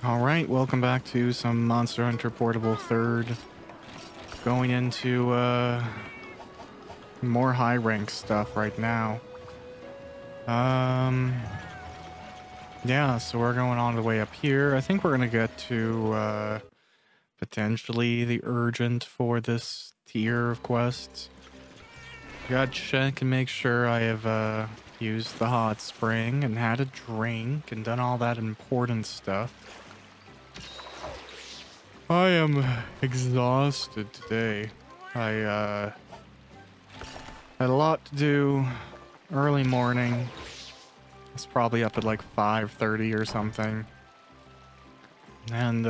Alright, welcome back to some Monster Hunter Portable 3rd. Going into more high rank stuff right now. Yeah, so we're going on the way up here. I think we're gonna get to potentially the urgent for this tier of quests. Gotta check and make sure I have used the hot spring and had a drink and done all that important stuff. I am exhausted today. I had a lot to do early morning. It's probably up at like 5:30 or something. And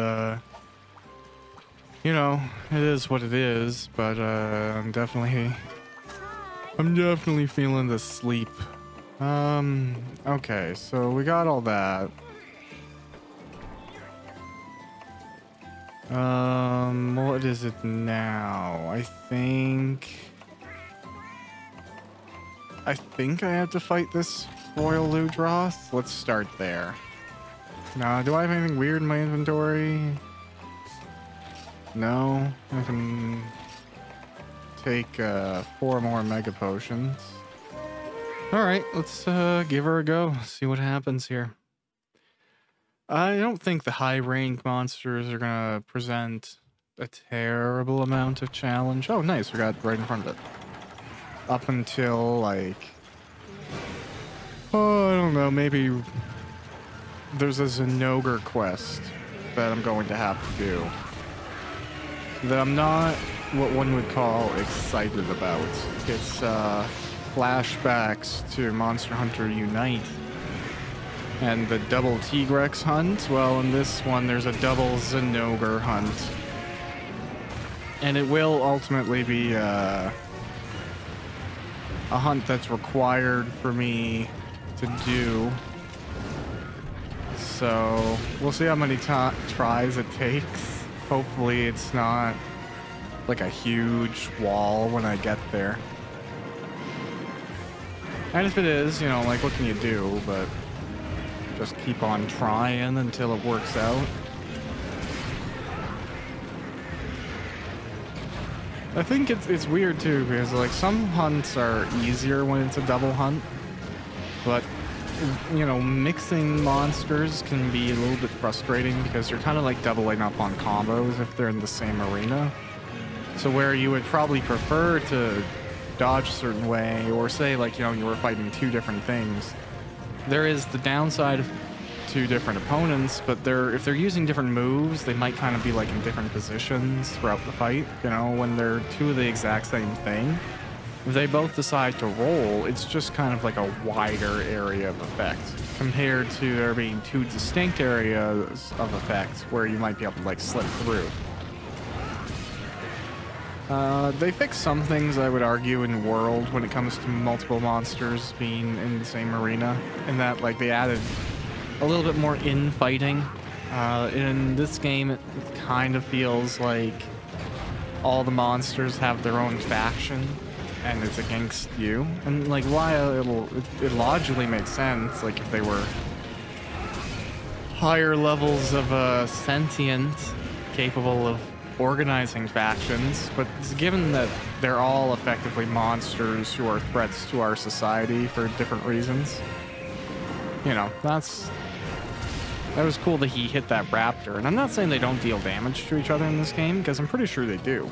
you know, it is what it is, but I'm definitely feeling the sleep. Okay, so we got all that. What is it now? I think I have to fight this Royal Ludroth. Let's start there. Now, do I have anything weird in my inventory? No. I can take 4 more Mega Potions. Alright, let's give her a go. See what happens here. I don't think the high rank monsters are gonna present a terrible amount of challenge. Oh, nice. We got right in front of it. Up until, like... oh, I don't know. Maybe there's a Zenogre quest that I'm going to have to do. That I'm not what one would call excited about. It's flashbacks to Monster Hunter Unite. And the double Tigrex hunt, well, in this one, there's a double Zenogre hunt. And it will ultimately be a hunt that's required for me to do. So, we'll see how many tries it takes. Hopefully it's not like a huge wall when I get there. And if it is, you know, like, what can you do, but... just keep on trying until it works out. I think it's weird too, because like some hunts are easier when it's a double hunt, but you know, mixing monsters can be a little bit frustrating because you're kind of like doubling up on combos if they're in the same arena. So where you would probably prefer to dodge a certain way, or say like, you know, you were fighting 2 different things, there is the downside of 2 different opponents, but if they're using different moves, they might kind of be like in different positions throughout the fight. You know, when they're 2 of the exact same thing, if they both decide to roll, it's just kind of like a wider area of effect compared to there being 2 distinct areas of effect where you might be able to like slip through. They fixed some things, I would argue, in World when it comes to multiple monsters being in the same arena, in that like they added a little bit more infighting. In this game, it kind of feels like all the monsters have their own faction and it's against you. And like, while it logically makes sense, like if they were higher levels of sentient, capable of organizing factions, but given that they're all effectively monsters who are threats to our society for different reasons, you know, that was cool that he hit that raptor. And I'm not saying they don't deal damage to each other in this game, because I'm pretty sure they do.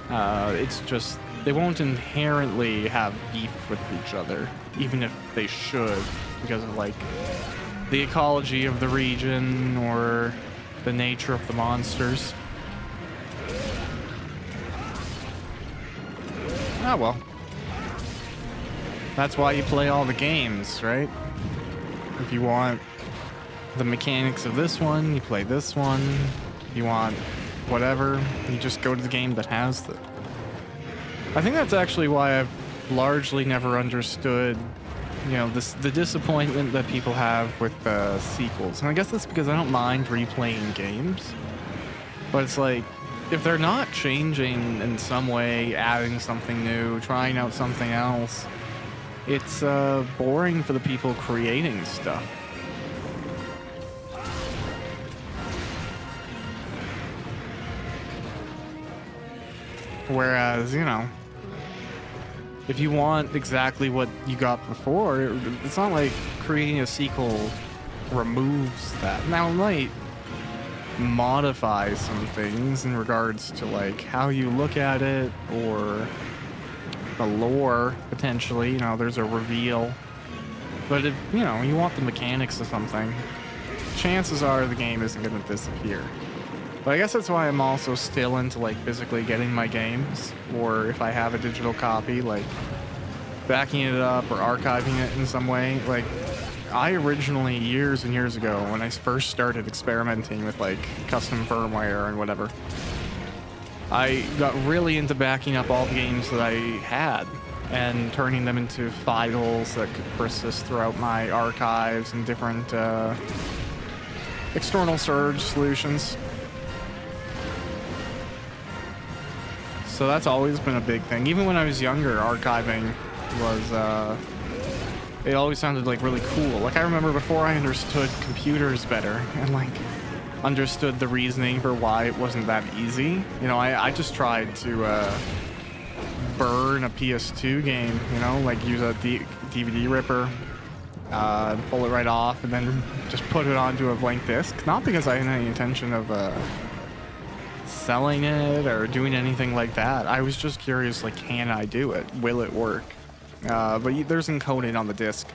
It's just they won't inherently have beef with each other, even if they should, because of like the ecology of the region or the nature of the monsters. Ah, well. That's why you play all the games, right? If you want the mechanics of this one, you play this one. If you want whatever, you just go to the game that has it. I think that's actually why I've largely never understood, you know, the disappointment that people have with sequels. And I guess that's because I don't mind replaying games. But it's like, if they're not changing in some way, adding something new, trying out something else, it's boring for the people creating stuff. Whereas, you know, if you want exactly what you got before, it's not like creating a sequel removes that. Now, it might modify some things in regards to like how you look at it or the lore, potentially. You know, there's a reveal. But if, you know, you want the mechanics of something, chances are the game isn't going to disappear. But I guess that's why I'm also still into like physically getting my games, or if I have a digital copy, like backing it up or archiving it in some way. Like, I originally, years and years ago, when I first started experimenting with like custom firmware and whatever, I got really into backing up all the games that I had and turning them into files that could persist throughout my archives and different external storage solutions. So that's always been a big thing. Even when I was younger, archiving was, it always sounded like really cool. Like, I remember before I understood computers better and like understood the reasoning for why it wasn't that easy. You know, I just tried to burn a PS2 game, you know, like use a DVD ripper, pull it right off, and then just put it onto a blank disc. Not because I had any intention of selling it or doing anything like that. I was just curious, like, can I do it? Will it work? But there's encoding on the disc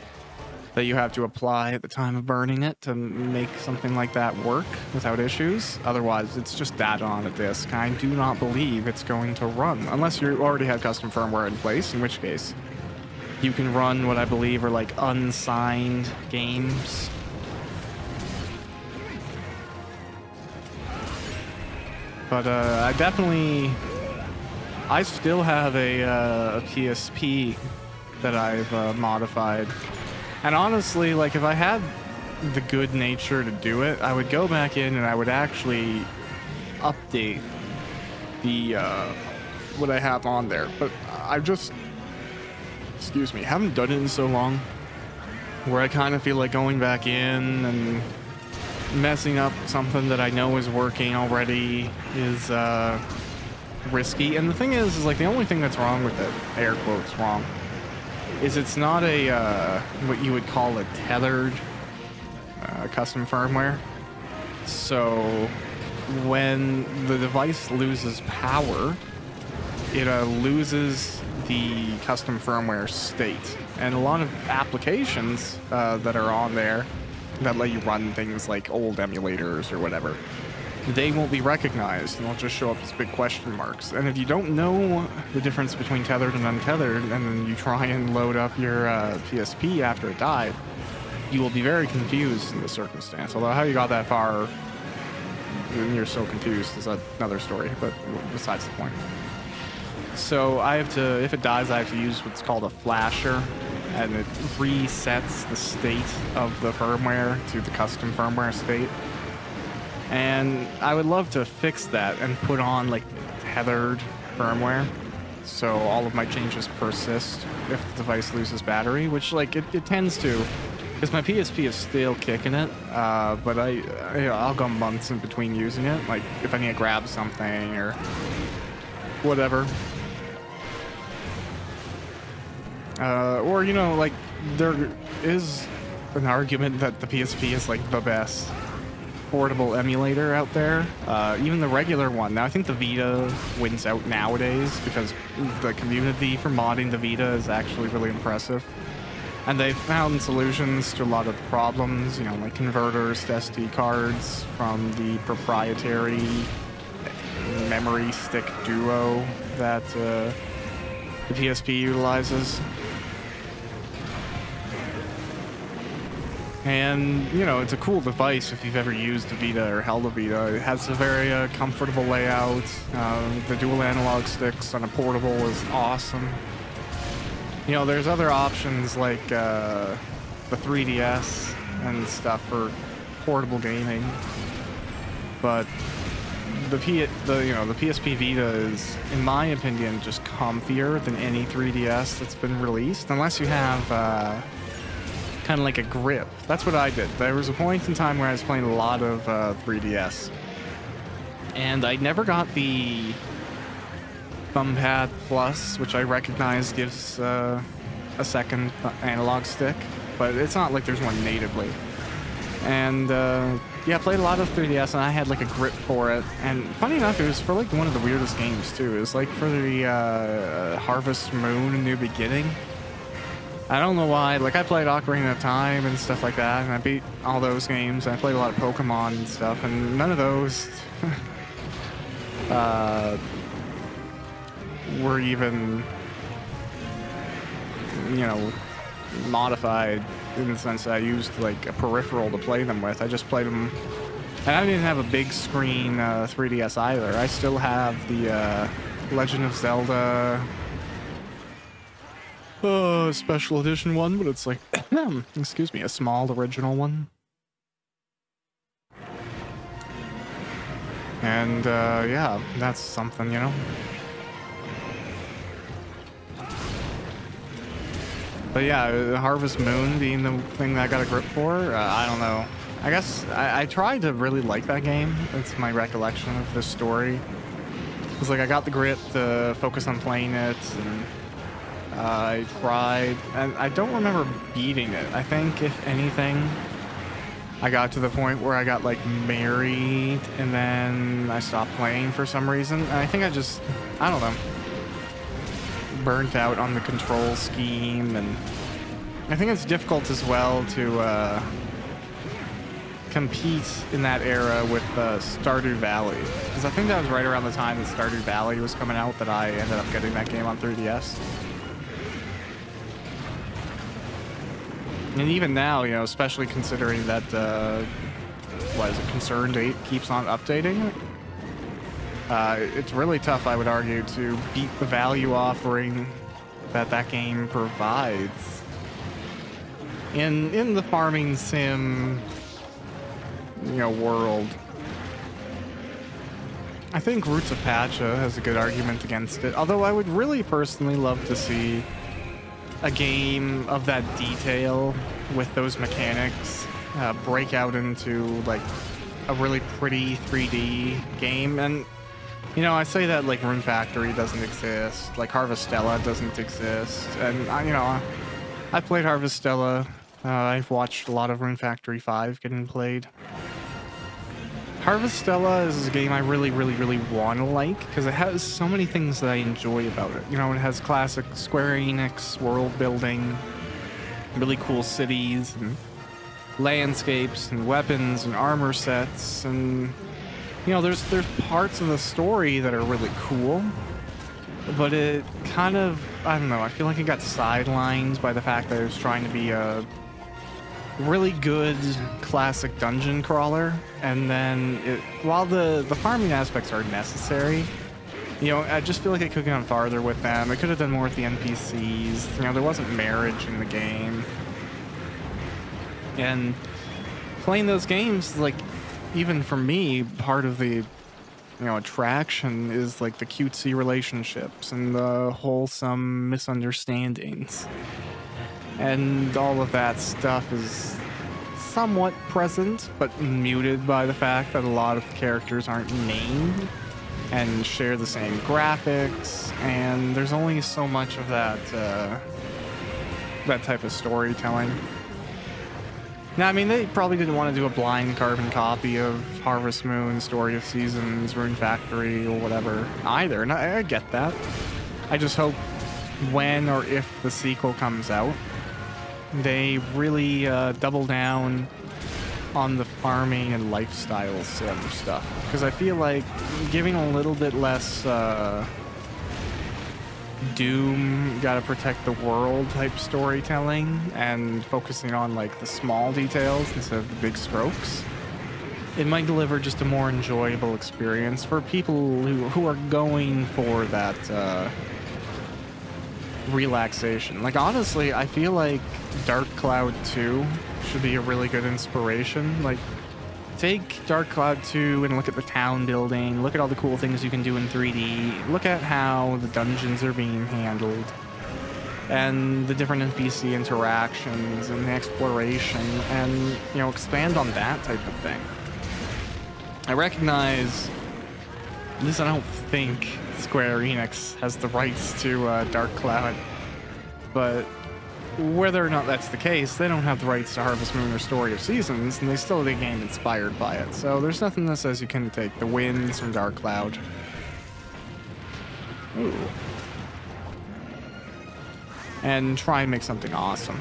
that you have to apply at the time of burning it to make something like that work without issues. Otherwise, it's just data on a disc. I do not believe it's going to run, unless you already have custom firmware in place, in which case you can run what I believe are like unsigned games. But I still have a PSP that I've modified. And honestly, like, if I had the good nature to do it, I would go back in and I would actually update the what I have on there. But I've just, excuse me, haven't done it in so long, where I kind of feel like going back in and messing up something that I know is working already is risky. And the thing is like, the only thing that's wrong with it, air quotes wrong, is it's not a what you would call a tethered custom firmware. So when the device loses power, it loses the custom firmware state. And a lot of applications that are on there that let you run things like old emulators or whatever, they won't be recognized, and they'll just show up as big question marks. And if you don't know the difference between tethered and untethered, and then you try and load up your PSP after it died, you will be very confused in this circumstance. Although how you got that far and you're so confused is another story, but besides the point. So I have to, if it dies, I have to use what's called a flasher, and it resets the state of the firmware to the custom firmware state. And I would love to fix that and put on like tethered firmware, so all of my changes persist if the device loses battery, which like it tends to, because my PSP is still kicking it, but I'll go months in between using it, like if I need to grab something or whatever. Or, you know, like, there is an argument that the PSP is like the best portable emulator out there. Even the regular one. Now, I think the Vita wins out nowadays because the community for modding the Vita is actually really impressive. And they've found solutions to a lot of the problems, you know, like converters to SD cards from the proprietary memory stick duo that the PSP utilizes. And, you know, it's a cool device if you've ever used a Vita or held a Vita. It has a very comfortable layout. The dual analog sticks on a portable is awesome. You know, there's other options like the 3DS and stuff for portable gaming. But the PSP Vita is, in my opinion, just comfier than any 3DS that's been released, unless you have kind of like a grip. That's what I did. There was a point in time where I was playing a lot of 3DS, and I never got the Thumbpad Plus, which I recognize gives a second analog stick, but it's not like there's one natively. And yeah, I played a lot of 3DS, and I had like a grip for it. And funny enough, it was for like one of the weirdest games too. It was like for the Harvest Moon New Beginning. I don't know why. Like, I played Ocarina of Time and stuff like that, and I beat all those games. And I played a lot of Pokemon and stuff, and none of those were even, you know, modified in the sense that I used like a peripheral to play them with. I just played them, and I didn't have a big screen 3DS either. I still have the Legend of Zelda special edition one, but it's like, excuse me, a small original one. And yeah, that's something, you know. But yeah, Harvest Moon being the thing that I got a grip for, I don't know. I guess I tried to really like that game. That's my recollection of the story. It was like I got the grip to focus on playing it, and I tried, and I don't remember beating it. I think, if anything, I got to the point where I got like married, and then I stopped playing for some reason. And I think I don't know, burnt out on the control scheme, and I think it's difficult as well to compete in that era with Stardew Valley, because I think that was right around the time that Stardew Valley was coming out that I ended up getting that game on 3DS. And even now, you know, especially considering that, what is it, Concerned 8 keeps on updating, it's really tough, I would argue, to beat the value offering that that game provides in the farming sim, you know, world. I think Roots of Pacha has a good argument against it, although I would really personally love to see a game of that detail with those mechanics break out into like a really pretty 3D game. And you know, I say that like Rune Factory doesn't exist, like Harvestella doesn't exist, and you know, I played Harvestella. I've watched a lot of Rune Factory 5 getting played. Harvestella is a game I really want to like, because it has so many things that I enjoy about it. You know, it has classic Square Enix world building, really cool cities and landscapes and weapons and armor sets, and you know, there's parts of the story that are really cool, but it kind of, I don't know, I feel like it got sidelined by the fact that it was trying to be a really good classic dungeon crawler. And then while the farming aspects are necessary, you know, I just feel like it could have gone farther with them. It could have done more with the NPCs. You know, there wasn't marriage in the game. And playing those games, like, even for me, part of the, you know, attraction is like the cutesy relationships and the wholesome misunderstandings. And all of that stuff is somewhat present, but muted by the fact that a lot of the characters aren't named and share the same graphics, and there's only so much of that that type of storytelling. Now, I mean, they probably didn't want to do a blind carbon copy of Harvest Moon, Story of Seasons, Rune Factory, or whatever either, and I get that. I just hope when or if the sequel comes out, they really double down on the farming and lifestyle sim stuff, because I feel like giving a little bit less Doom, gotta protect the world type storytelling and focusing on like the small details instead of the big strokes, it might deliver just a more enjoyable experience for people who are going for that relaxation. Like, honestly, I feel like Dark Cloud 2 should be a really good inspiration. Like, take Dark Cloud 2 and look at the town building, look at all the cool things you can do in 3D, look at how the dungeons are being handled, and the different NPC interactions and the exploration, and, you know, expand on that type of thing. I recognize At least I don't think Square Enix has the rights to Dark Cloud. But whether or not that's the case, they don't have the rights to Harvest Moon or Story of Seasons, and they still have a game inspired by it. So there's nothing that says you couldn't take the wins from Dark Cloud. Ooh. And try and make something awesome.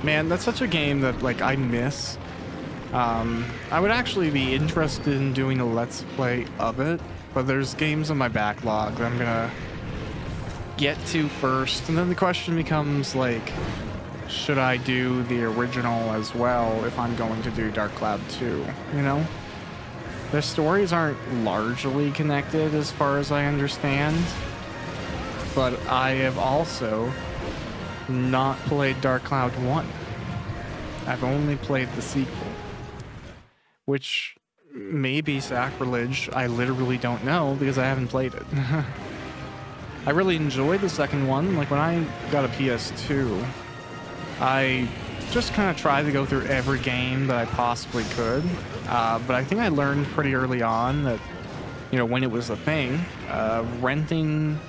Man, that's such a game that, like, I miss. I would actually be interested in doing a Let's Play of it, but there's games on my backlog that I'm gonna get to first, and then the question becomes, like, should I do the original as well if I'm going to do Dark Cloud 2, you know? Their stories aren't largely connected as far as I understand, but I have also not played Dark Cloud 1. I've only played the sequel, which may be sacrilege. I literally don't know because I haven't played it. I really enjoyed the second one. Like when I got a PS2, I just kind of tried to go through every game that I possibly could. But I think I learned pretty early on that, you know, when it was a thing, renting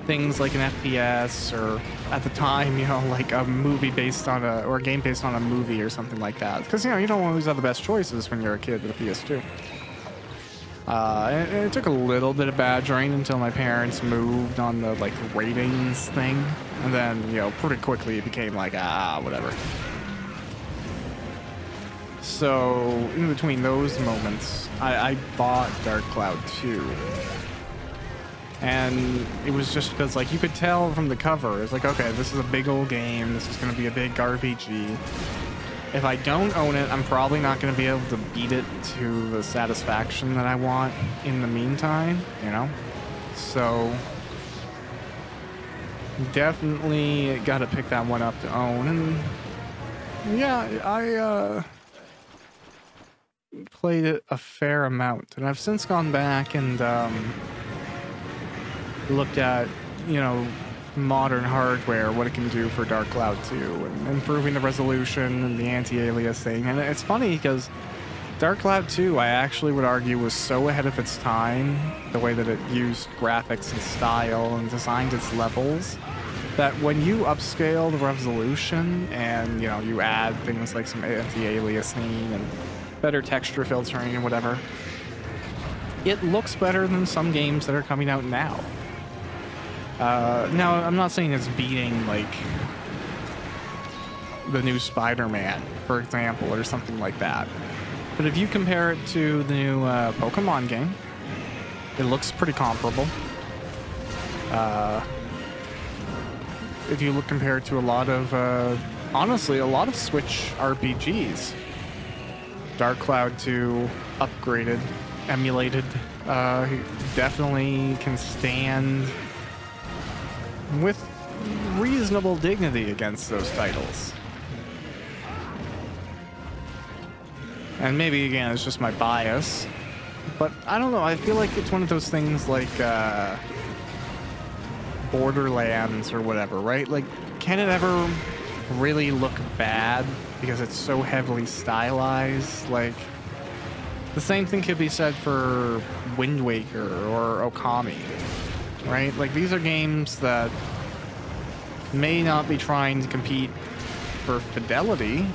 things like an FPS or at the time, you know, like a movie based on or a game based on a movie or something like that. Because, you know, you don't always have the best choices when you're a kid with a PS2. And it took a little bit of badgering until my parents moved on the, like, ratings thing. And then, you know, pretty quickly it became like, whatever. So, in between those moments, I bought Dark Cloud 2. And it was just because, like, you could tell from the cover, it's like, okay, this is a big old game, this is going to be a big RPG. If I don't own it, I'm probably not going to be able to beat it to the satisfaction that I want in the meantime, you know? So, definitely got to pick that one up to own. And, yeah, I played it a fair amount. And I've since gone back and looked at, you know, modern hardware, what it can do for Dark Cloud 2, and improving the resolution and the anti-aliasing. And it's funny because Dark Cloud 2, I actually would argue, was so ahead of its time, the way that it used graphics and style and designed its levels, that when you upscale the resolution and, you know, you add things like some anti-aliasing and better texture filtering and whatever, it looks better than some games that are coming out now. Now, I'm not saying it's beating, like, the new Spider-Man, for example, or something like that. But if you compare it to the new Pokemon game, it looks pretty comparable. If you look compared to a lot of, honestly, a lot of Switch RPGs, Dark Cloud 2, upgraded, emulated, definitely can stand with reasonable dignity against those titles. And maybe, again, it's just my bias, but I don't know, I feel like it's one of those things like Borderlands or whatever, right? Like, can it ever really look bad because it's so heavily stylized? Like, the same thing could be said for Wind Waker or Okami, right? Like, these are games that may not be trying to compete for fidelity,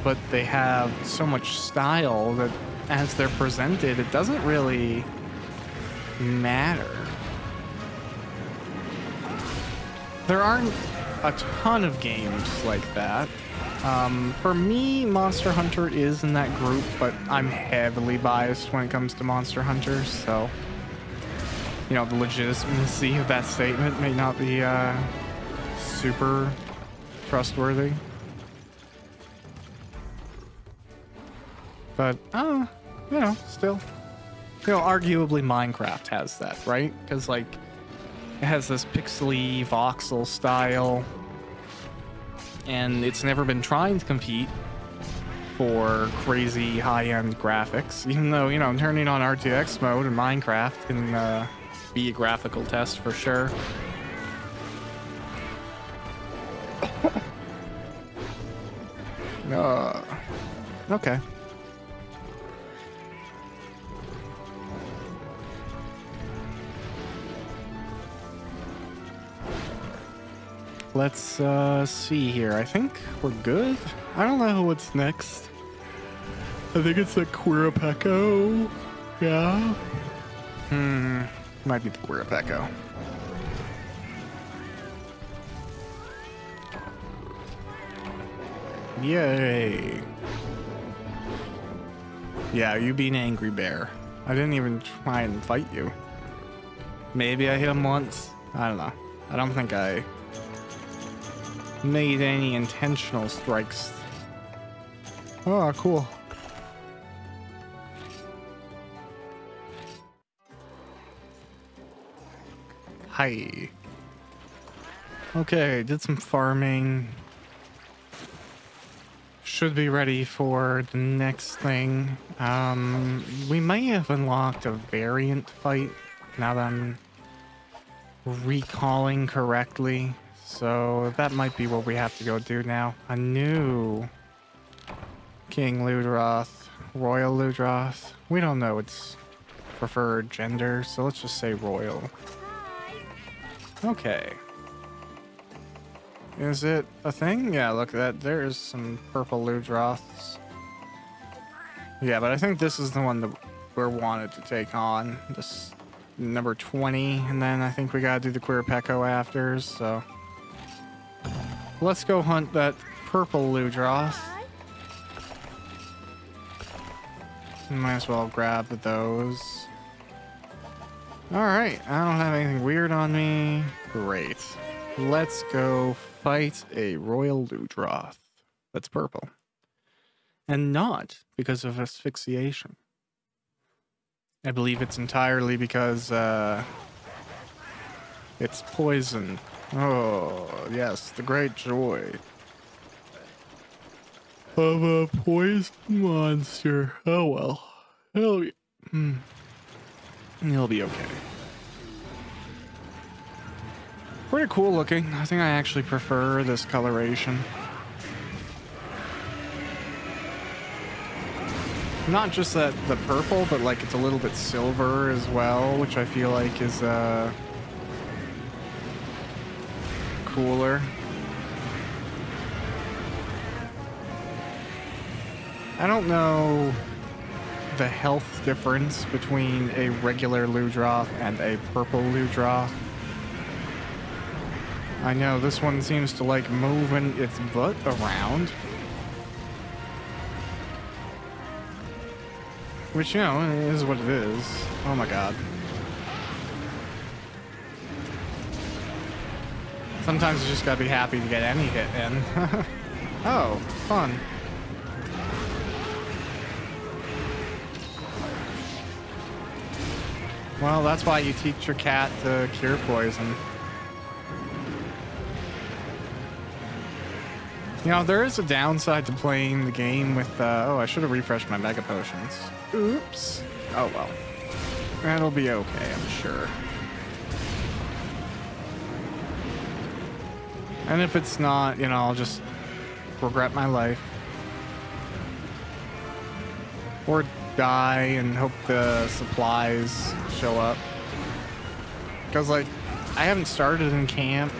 but they have so much style that as they're presented, it doesn't really matter. There aren't a ton of games like that. For me, Monster Hunter is in that group, but I'm heavily biased when it comes to Monster Hunter, so, you know, the legitimacy of that statement may not be super trustworthy. But, you know, still. You know, arguably Minecraft has that, right? Because, like, it has this pixely voxel style, and it's never been trying to compete for crazy high-end graphics, even though, you know, turning on RTX mode in Minecraft can be a graphical test for sure. Okay. Let's see here. I think we're good. I don't know what's next. I think it's the Quirapecco. Yeah. Might be the Quirapecco. Yay. Yeah, you being Angry Bear. I didn't even try and fight you. Maybe I hit him once. I don't know. I don't think I made any intentional strikes. Oh, cool. Hi. Okay, did some farming. Should be ready for the next thing. We might have unlocked a variant fight now that I'm recalling correctly. So that might be what we have to go do now. A new King Ludroth, Royal Ludroth. We don't know its preferred gender, so let's just say Royal. Okay. Is it a thing? Yeah, look at that. There's some purple Ludroths. Yeah, but I think this is the one that we're wanted to take on. This number 20, and then I think we gotta do the Quirapecco after, so let's go hunt that purple Ludroth. Might as well grab those. Alright, I don't have anything weird on me. Great. Let's go fight a Royal Ludroth that's purple. And not because of asphyxiation. I believe it's entirely because it's poison. Oh, yes, the great joy of a poison monster. Oh well. It'll be okay. Pretty cool looking. I think I actually prefer this coloration. Not just that the purple, but like it's a little bit silver as well, which I feel like is cooler. I don't know the health difference between a regular Ludroth and a purple Ludroth. I know this one seems to like moving its butt around. Which, you know, is what it is. Oh my god. Sometimes you just gotta be happy to get any hit in. Oh, fun. Well, that's why you teach your cat to cure poison. You know, there is a downside to playing the game with, oh, I should have refreshed my Mega Potions. Oops. Oh, well. That'll be okay, I'm sure. And if it's not, you know, I'll just regret my life. Or die and hope the supplies show up. Because, like, I haven't started in camp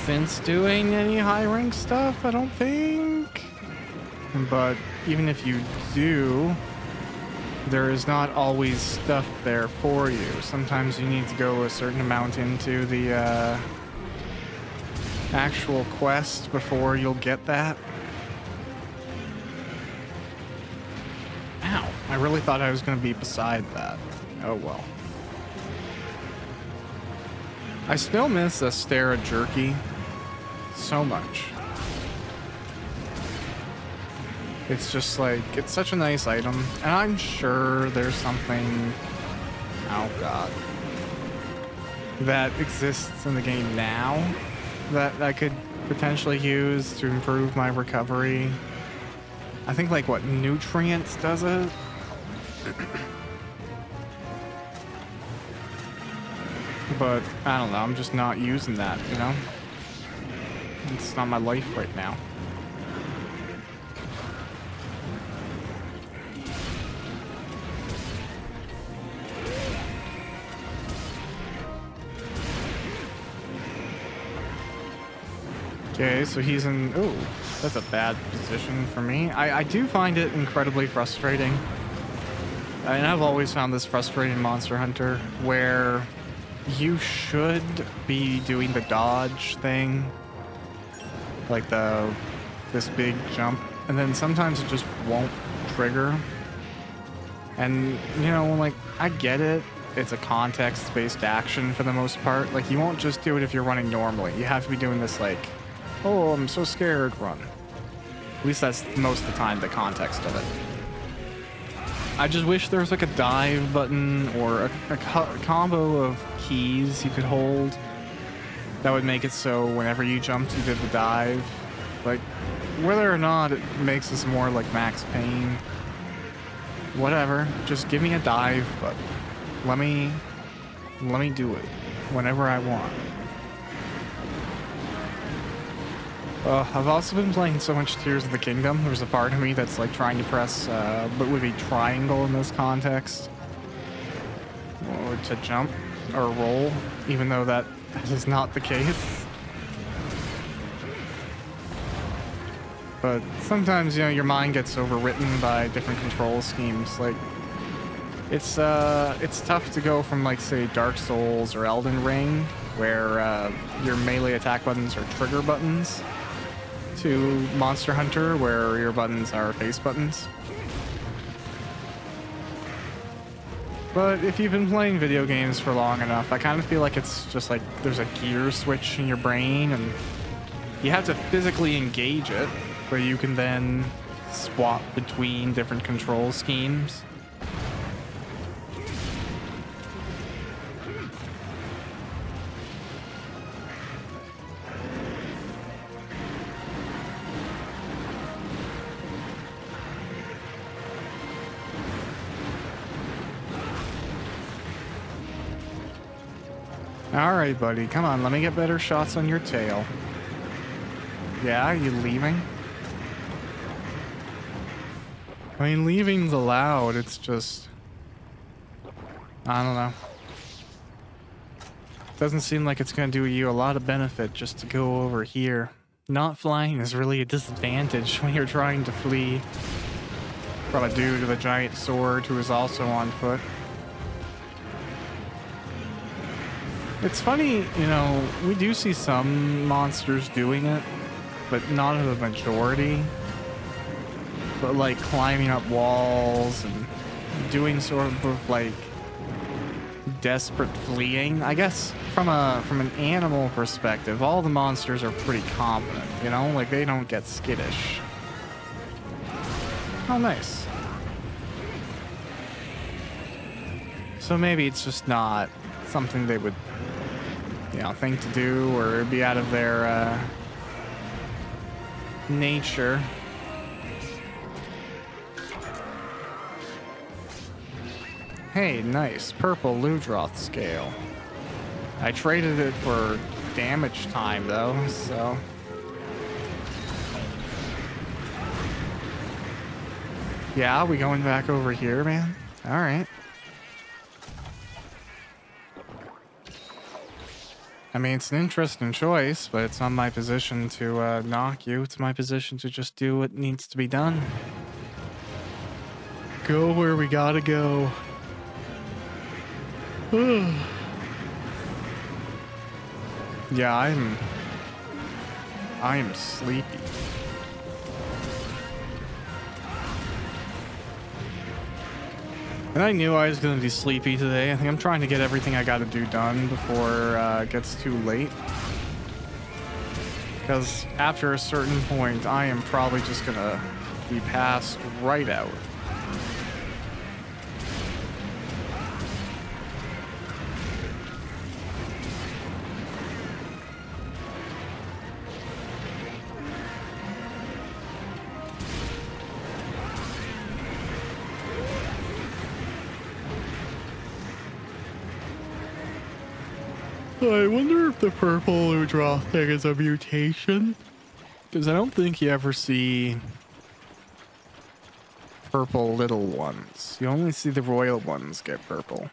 since doing any high rank stuff, I don't think. But even if you do, there is not always stuff there for you. Sometimes you need to go a certain amount into the actual quest before you'll get that. Ow, I really thought I was going to be beside that. Oh well. I still miss a Stera Jerky so much. It's just like, it's such a nice item, and I'm sure there's something, oh god, that exists in the game now that I could potentially use to improve my recovery. I think like what, nutrients does it? But I don't know, I'm just not using that, you know? It's not my life right now. Okay, so he's in... Oh, that's a bad position for me. I do find it incredibly frustrating. And I've always found this frustrating Monster Hunter, where you should be doing the dodge thing. Like this big jump. And then sometimes it just won't trigger. And, you know, like, I get it. It's a context-based action for the most part. Like, you won't just do it if you're running normally. You have to be doing this, like, oh, I'm so scared run. At least that's most of the time the context of it. I just wish there was like a dive button or a combo of keys you could hold that would make it so whenever you jumped, you did the dive. Like, whether or not it makes us more like Max Payne, whatever. Just give me a dive, but let me do it whenever I want. I've also been playing so much Tears of the Kingdom. There's a part of me that's like trying to press, what would be triangle in this context, or to jump or roll, even though that is not the case. But sometimes, you know, your mind gets overwritten by different control schemes. Like, it's tough to go from, like, say, Dark Souls or Elden Ring, where your melee attack buttons are trigger buttons, to Monster Hunter, where your buttons are face buttons. But if you've been playing video games for long enough, I kind of feel like it's just like there's a gear switch in your brain, and you have to physically engage it, but you can then swap between different control schemes. Alright, buddy. Come on, let me get better shots on your tail. Yeah, you leaving? I mean, leaving's allowed. It's just... I don't know. Doesn't seem like it's going to do you a lot of benefit just to go over here. Not flying is really a disadvantage when you're trying to flee from a dude with a giant sword who is also on foot. It's funny, you know, we do see some monsters doing it, but not the majority. But like climbing up walls and doing sort of like desperate fleeing. I guess from an animal perspective, all the monsters are pretty confident, you know, like they don't get skittish. Oh, nice. So maybe it's just not something they would, you know, think to do or be out of their nature. Hey, nice. Purple Ludroth scale. I traded it for damage time, though, so... Yeah, we going back over here, man? Alright. I mean, it's an interesting choice, but it's not my position to knock you. It's my position to just do what needs to be done. Go where we gotta go. Yeah, I am sleepy. And I knew I was going to be sleepy today. I think I'm trying to get everything I got to do done before it gets too late. Because after a certain point, I am probably just going to be passed right out. I wonder if the purple Ludroth thing is a mutation. Because I don't think you ever see purple little ones. You only see the royal ones get purple.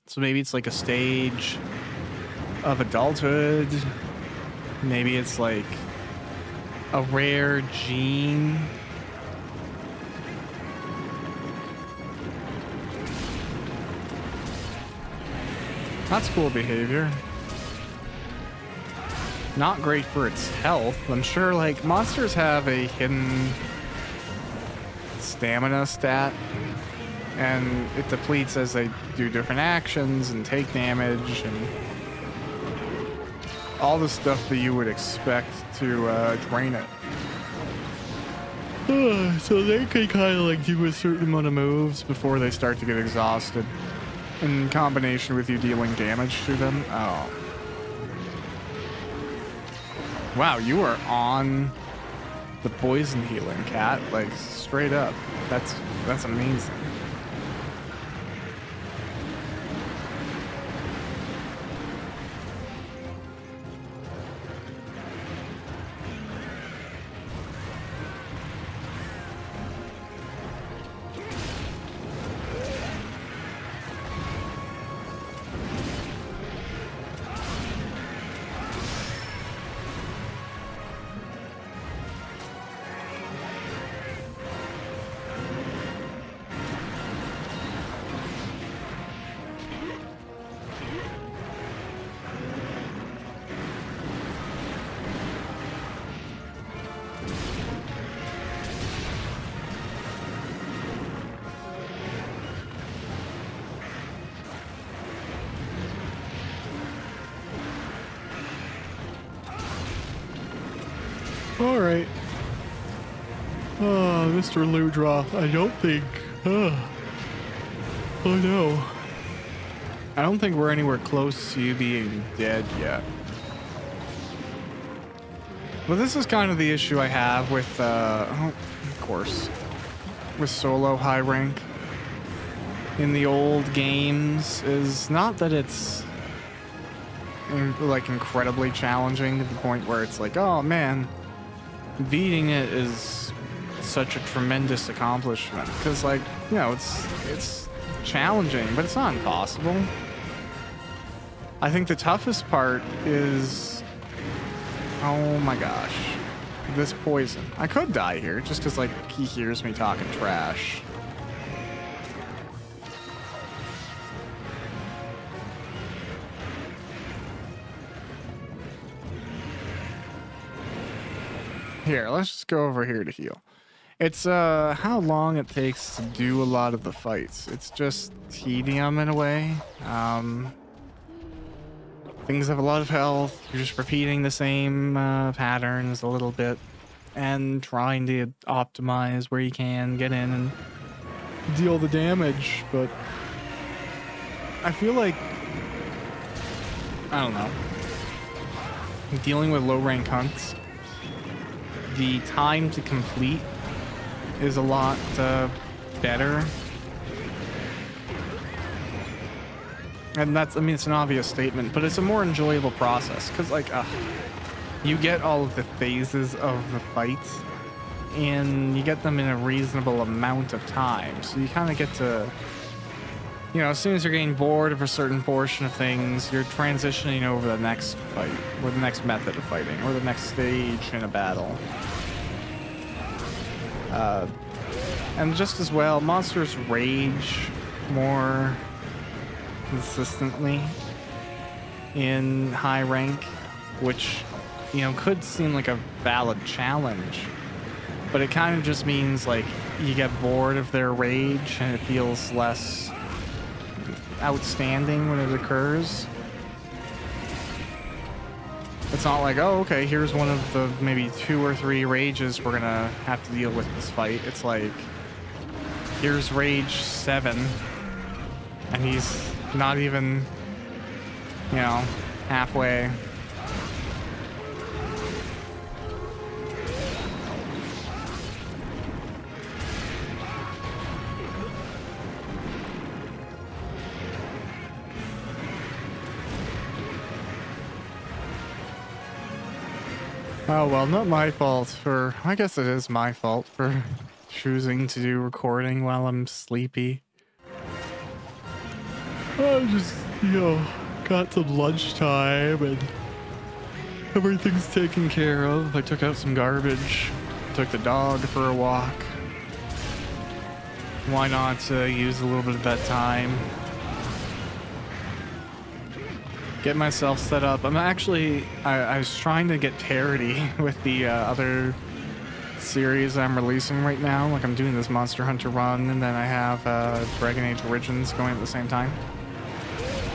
So maybe it's like a stage of adulthood. Maybe it's like a rare gene. That's cool behavior. Not great for its health. I'm sure like monsters have a hidden stamina stat, and it depletes as they do different actions and take damage and all the stuff that you would expect to drain it. So they can kind of like do a certain amount of moves before they start to get exhausted, in combination with you dealing damage to them. Oh. Wow, you are on the poison healing, cat. Like, straight up. That's amazing. All right. Mr. Ludroth, I don't think... oh no. I don't think we're anywhere close to you being dead yet. But this is kind of the issue I have with, of course, with solo high rank in the old games, is not that it's like incredibly challenging to the point where it's like, oh man, beating it is such a tremendous accomplishment, because like, you know, it's challenging, but it's not impossible. I think the toughest part is, oh my gosh, this poison. I could die here just because like he hears me talking trash. Here, let's just go over here to heal. It's how long it takes to do a lot of the fights. It's just tedium in a way. Things have a lot of health. You're just repeating the same patterns a little bit and trying to optimize where you can get in and deal the damage. But I feel like, I don't know, dealing with low rank hunts, the time to complete is a lot better. And that's, I mean, it's an obvious statement, but it's a more enjoyable process because, like, you get all of the phases of the fights and you get them in a reasonable amount of time. So you kind of get to, you know, as soon as you're getting bored of a certain portion of things, you're transitioning over the next fight or the next method of fighting or the next stage in a battle. And just as well, monsters rage more consistently in high rank, which, you know, could seem like a valid challenge, but it kind of just means like you get bored of their rage and it feels less outstanding when it occurs. It's not like, oh, okay, here's one of the maybe 2 or 3 rages we're gonna have to deal with this fight. It's like, here's rage 7 and he's not even, you know, halfway. Oh, well, not my fault for, I guess it is my fault for choosing to do recording while I'm sleepy. I just, you know, got some lunchtime and Everything's taken care of. I took out some garbage. Took the dog for a walk. Why not use a little bit of that time? Get myself set up. I'm actually... I was trying to get parity with the other series I'm releasing right now. Like, I'm doing this Monster Hunter run, and then I have Dragon Age Origins going at the same time.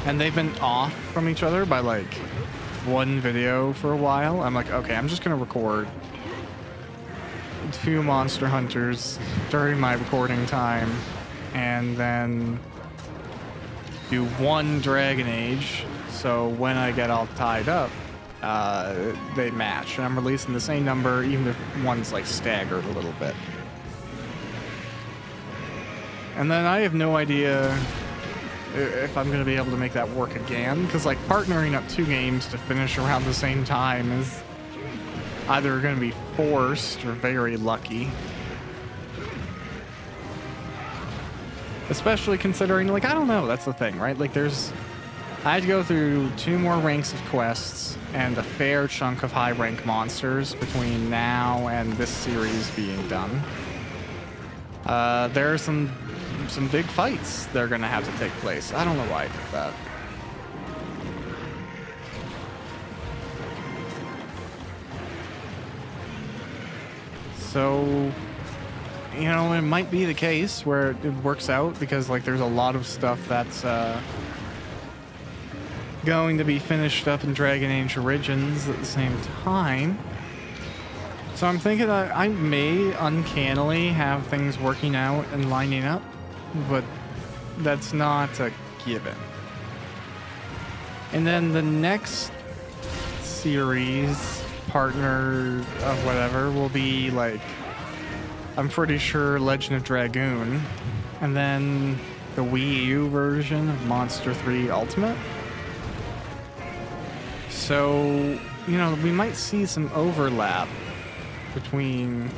And they've been off from each other by, like, one video for a while. I'm like, okay, I'm just gonna record a few Monster Hunters during my recording time, and then do one Dragon Age, so when I get all tied up, they match, and I'm releasing the same number even if one's like staggered a little bit. And then I have no idea if I'm going to be able to make that work again, because like partnering up two games to finish around the same time is either going to be forced or very lucky. Especially considering, like, I don't know, that's the thing, right? Like, I had to go through 2 more ranks of quests and a fair chunk of high rank monsters between now and this series being done. There are some big fights that are going to have to take place. I don't know why I did that. So, you know, it might be the case where it works out because, like, there's a lot of stuff that's going to be finished up in Dragon Age Origins at the same time. So I'm thinking that I may uncannily have things working out and lining up, but that's not a given. And then the next series partner of whatever will be, like, I'm pretty sure Legend of Dragoon, and then the Wii U version of Monster 3 Ultimate. So, you know, we might see some overlap between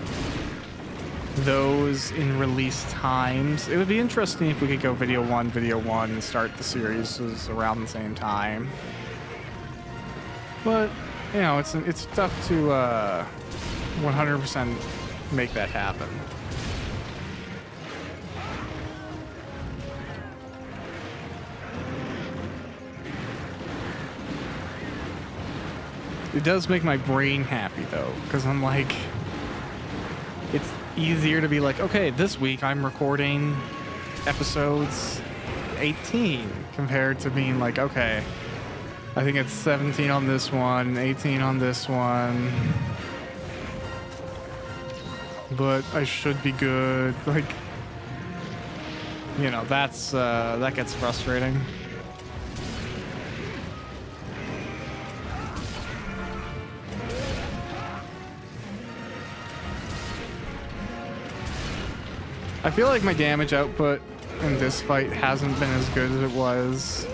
those in release times. It would be interesting if we could go video one, and start the series around the same time. But, you know, it's tough to 100% make that happen. It does make my brain happy, though, because I'm like, it's easier to be like, okay, this week I'm recording episodes 18 compared to being like, okay, I think it's 17 on this one, 18 on this one, but I should be good. Like, you know, that gets frustrating. I feel like my damage output in this fight hasn't been as good as it was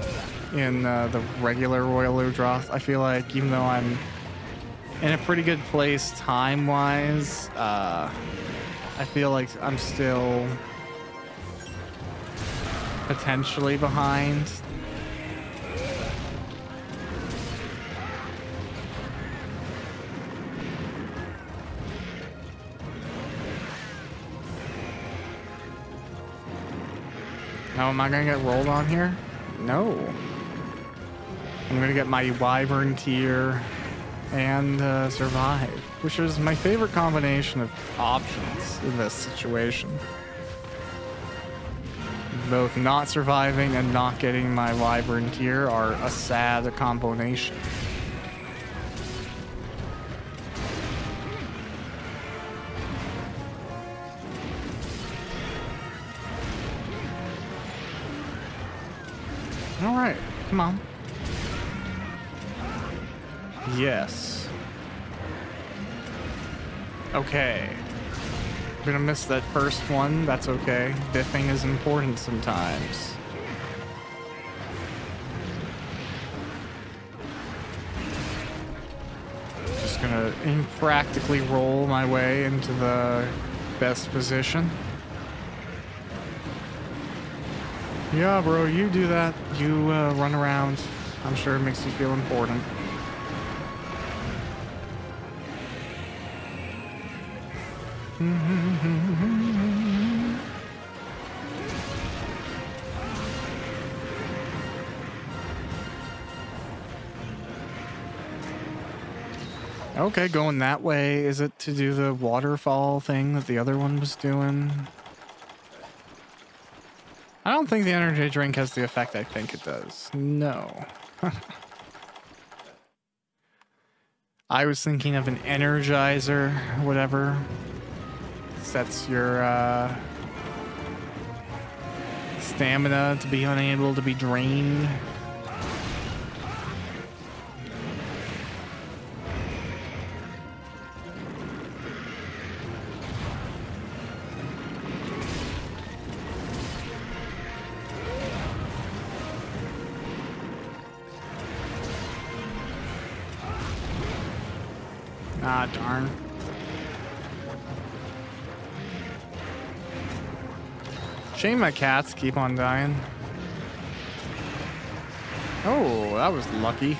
in the regular Royal Udroth. I feel like even though I'm in a pretty good place time-wise, I feel like I'm still potentially behind. Now, am I gonna get rolled on here? No. I'm gonna get my Wyvern tier and survive, which is my favorite combination of options in this situation. Both not surviving and not getting my Wyvern tier are a sad combination. All right, come on. Yes. Okay. I'm gonna miss that first one. That's okay. Biffing is important sometimes. Just gonna impractically roll my way into the best position. Yeah, bro, you do that. You run around. I'm sure it makes you feel important. Okay, going that way. Is it to do the waterfall thing that the other one was doing? I don't think the energy drink has the effect I think it does. No. I was thinking of an energizer, whatever. Sets your stamina to be unable to be drained. Ah, darn. Shame my cats keep on dying. Oh, that was lucky.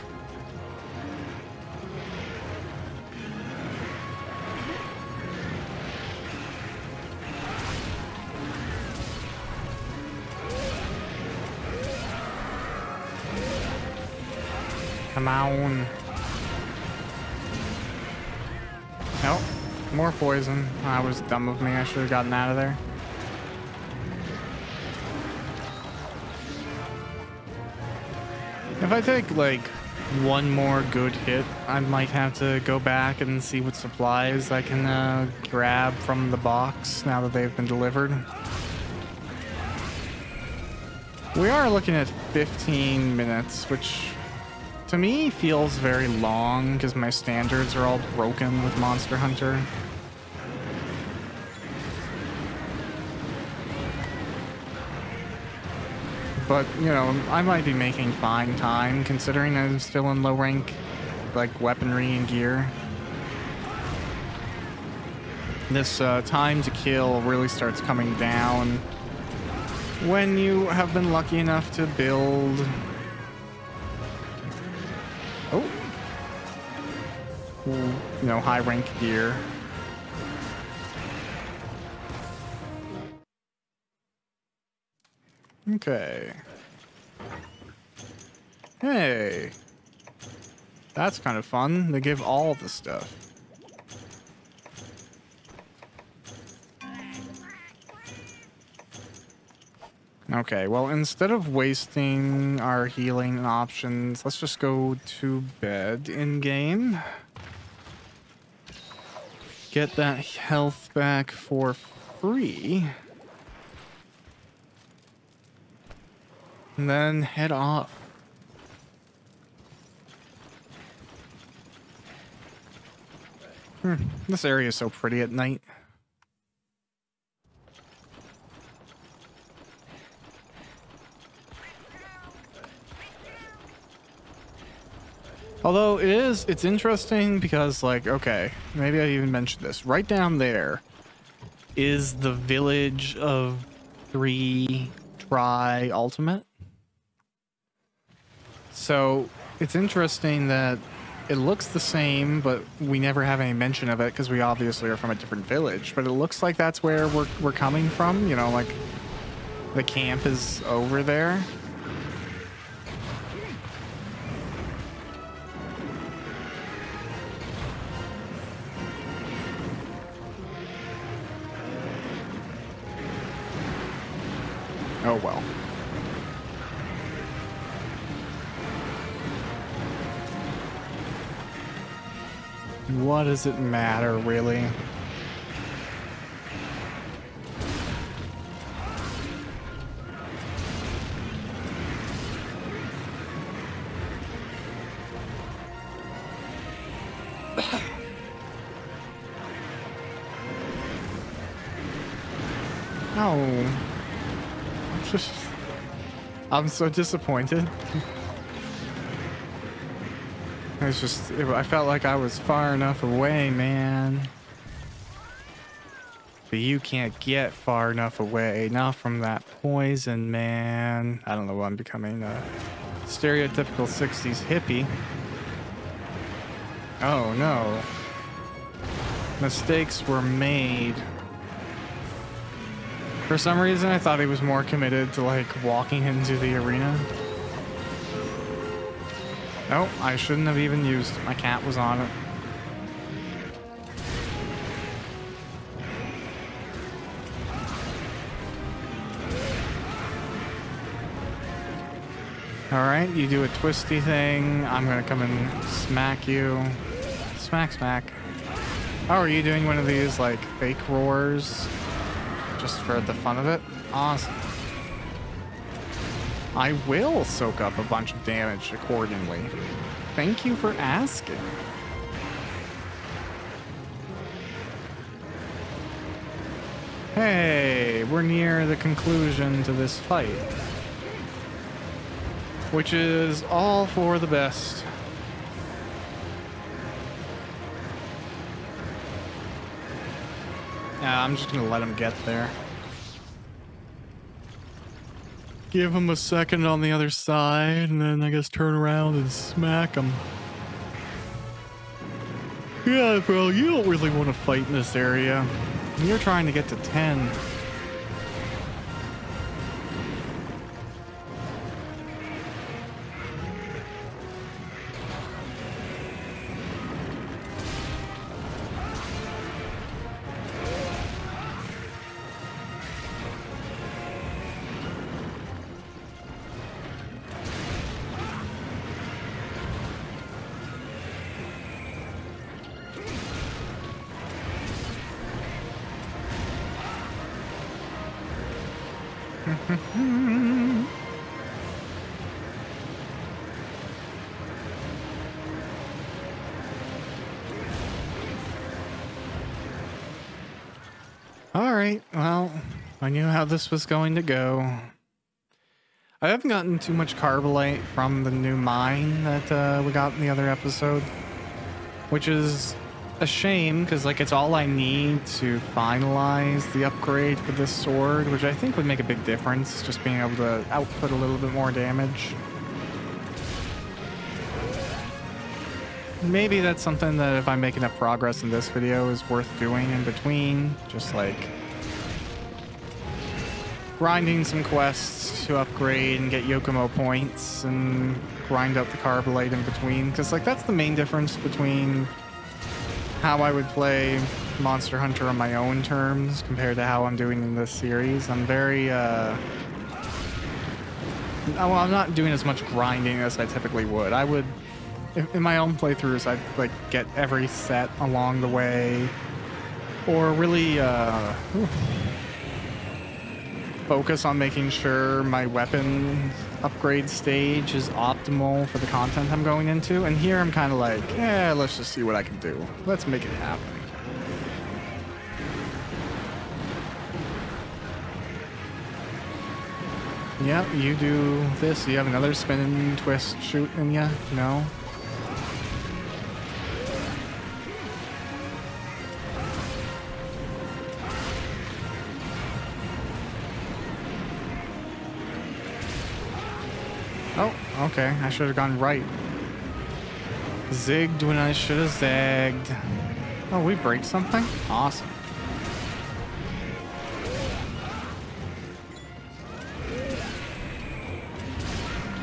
Come on. Nope. More poison. That was dumb of me. I should have gotten out of there. If I take like one more good hit, I might have to go back and see what supplies I can grab from the box now that they've been delivered. We are looking at 15 minutes, which to me feels very long because my standards are all broken with Monster Hunter. But, you know, I might be making fine time considering I'm still in low rank, like, weaponry and gear. This time to kill really starts coming down when you have been lucky enough to build... Oh. You know, high rank gear. Okay. Hey. That's kind of fun. They give all the stuff. Okay, well, instead of wasting our healing options, let's just go to bed in-game. Get that health back for free. And then head off. This area is so pretty at night. Although it's interesting because, like, okay, maybe I even mentioned this. Right down there is the village of 3 Try Ultimate. So it's interesting that it looks the same, but we never have any mention of it because we obviously are from a different village. But it looks like that's where we're coming from. You know, like the camp is over there. Oh well. What does it matter, really? Oh. I'm so disappointed. It's just, I felt like I was far enough away, man. But you can't get far enough away, not from that poison, man. I don't know, I'm becoming a stereotypical 60s hippie. Oh, no. mistakes were made. For some reason, I thought he was more committed to like walking into the arena. Nope, I shouldn't have even used it. My cat was on it. Alright, you do a twisty thing. I'm gonna come and smack you. Smack, smack. Oh, are you doing one of these like fake roars? Just for the fun of it? Awesome. I will soak up a bunch of damage accordingly. Thank you for asking. Hey, we're near the conclusion to this fight. Which is all for the best. Yeah, I'm just gonna let him get there. Give him a second on the other side, and then I guess turn around and smack him. Yeah, bro, you don't really want to fight in this area. You're trying to get to 10. Alright, well, I knew how this was going to go. I haven't gotten too much Carbolite from the new mine that we got in the other episode, which is a shame because like it's all I need to finalize the upgrade for this sword, which I think would make a big difference, just being able to output a little bit more damage. Maybe that's something that if I make enough progress in this video is worth doing in between, just like grinding some quests to upgrade and get Yokomo points and grind out the Carbolite in between, because like that's the main difference between how I would play Monster Hunter on my own terms compared to how I'm doing in this series. I'm very well, I'm not doing as much grinding as I typically would. I would, in my own playthroughs, I'd like get every set along the way, or really focus on making sure my weapon upgrade stage is optimal for the content I'm going into. And here I'm kind of like, yeah, let's just see what I can do. Let's make it happen. Yep, you do this. You have another spinning twist shoot in ya? No? Oh, okay. I should have gone right. Zigged when I should have zagged. Oh, we break something? Awesome.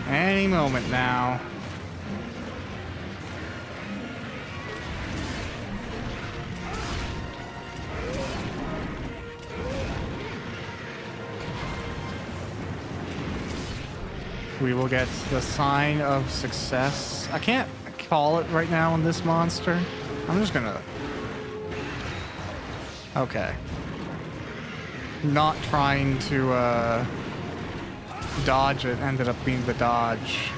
Any moment now. We will get the sign of success. I can't call it right now on this monster. I'm just gonna... Okay. Not trying to dodge it ended up being the dodge.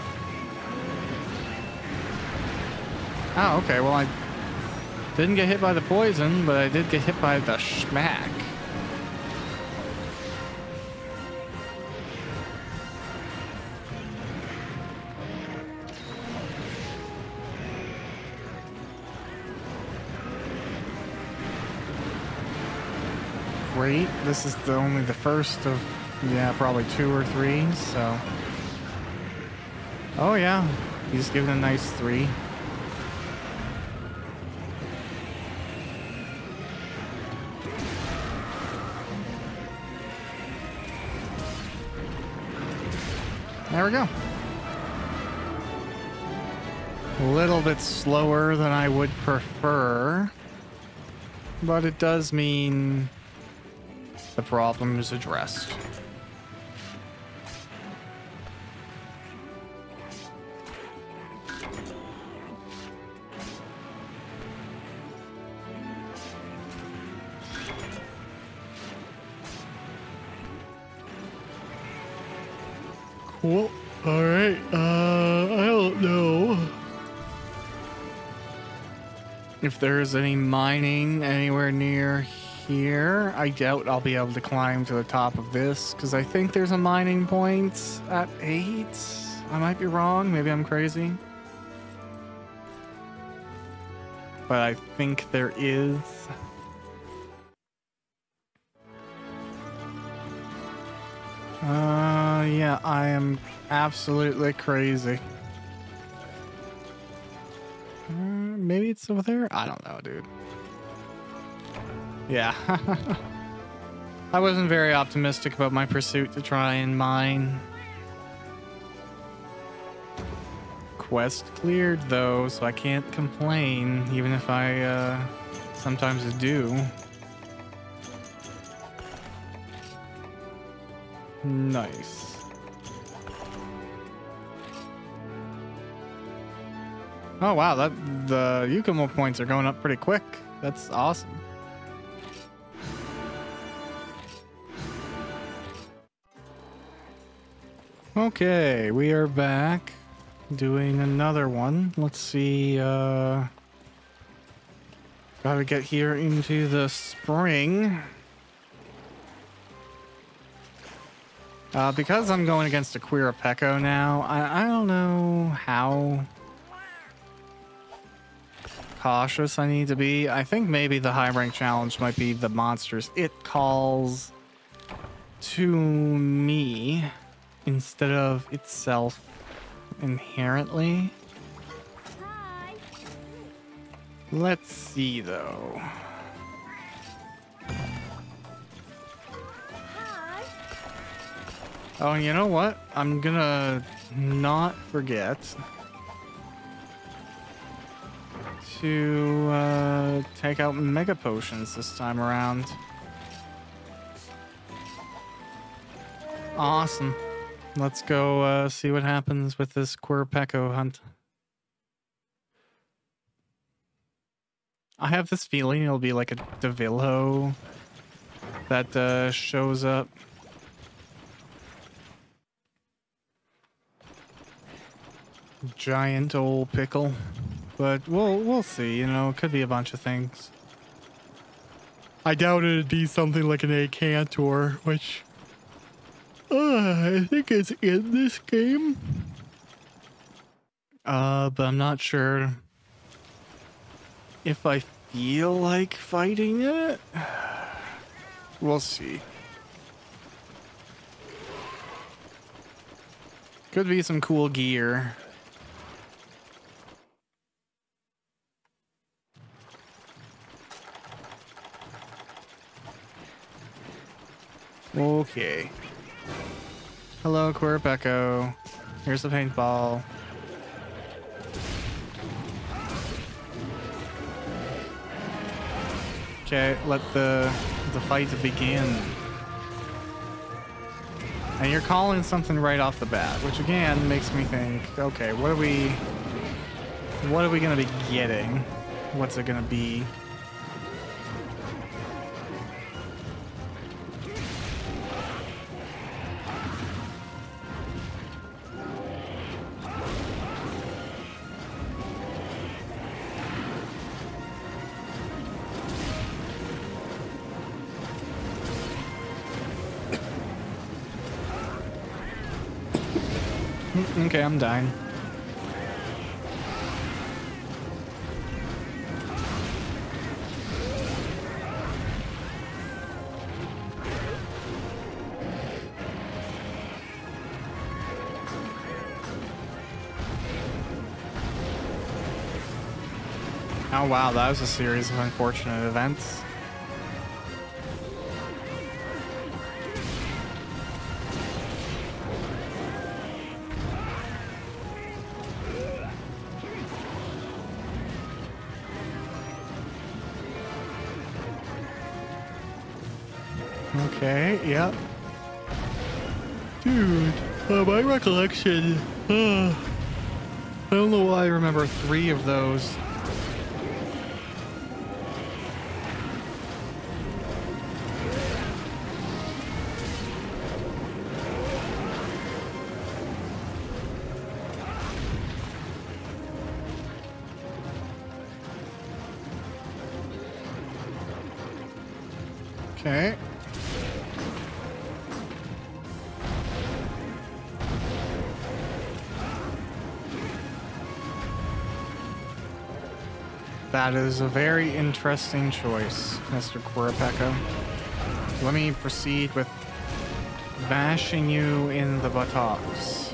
Oh, okay. Well, I didn't get hit by the poison, but I did get hit by the schmack. Great. This is only the first of, yeah, probably 2 or 3, so. Oh yeah, he's giving a nice 3. There we go. A little bit slower than I would prefer, but it does mean the problem is addressed. Cool. All right. I don't know if there's any mining anywhere near here. I doubt I'll be able to climb to the top of this because I think there's a mining point at 8. I might be wrong. Maybe I'm crazy. But I think there is. Yeah, I am absolutely crazy. Maybe it's over there? I don't know, dude. Yeah. I wasn't very optimistic about my pursuit to try and mine. Quest cleared, though, so I can't complain, even if I sometimes do. Nice. Oh wow, the Yukumo points are going up pretty quick. That's awesome. Okay, we are back doing another one. Let's see, gotta get here into the spring. Because I'm going against a Queer Pecco now, I don't know how cautious I need to be. I think maybe the high rank challenge might be the monsters it calls to me instead of itself inherently. Let's see though. Oh, you know what? I'm gonna not forget to take out Mega Potions this time around. Awesome. Let's go see what happens with this Queer Pecco hunt. I have this feeling it'll be like a Devilho that shows up. Giant old pickle. But we'll see, you know, it could be a bunch of things. I doubt it'd be something like an Acantor, which I think is in this game. But I'm not sure if I feel like fighting it. We'll see. Could be some cool gear. Okay. Hello, Queer Pecco. Here's the paintball. Okay, let the fight begin. And you're calling something right off the bat, which again makes me think, okay, what are we gonna be getting? What's it gonna be? Okay, I'm dying. Oh wow, that was a series of unfortunate events. Okay, yep. Dude, my recollection. I don't know why I remember 3 of those. Okay. That is a very interesting choice, Mr. Quirapeka. Let me proceed with bashing you in the buttocks.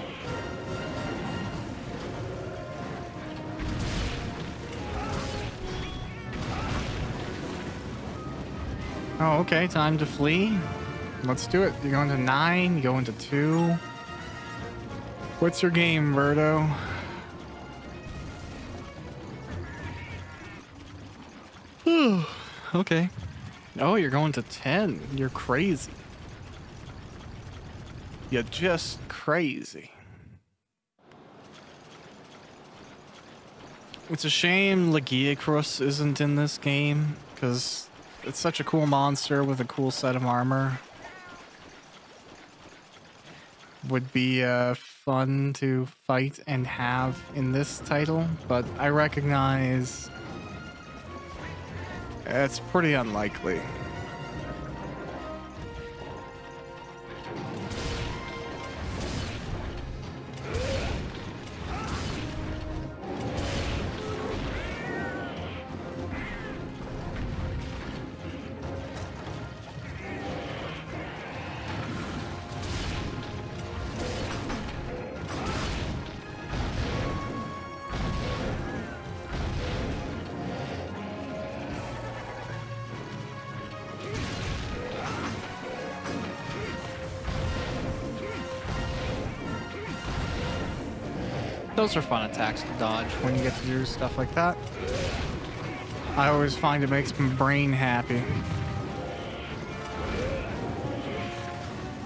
Oh, okay, time to flee. Let's do it. You go into 9, you go into 2. What's your game, Birdo? Okay. Oh, you're going to 10. You're crazy. You're just crazy. It's a shame Legiacrus isn't in this game, because it's such a cool monster with a cool set of armor. Would be fun to fight and have in this title, but I recognize it's pretty unlikely. Those are fun attacks to dodge when you get to do stuff like that. I always find it makes my brain happy.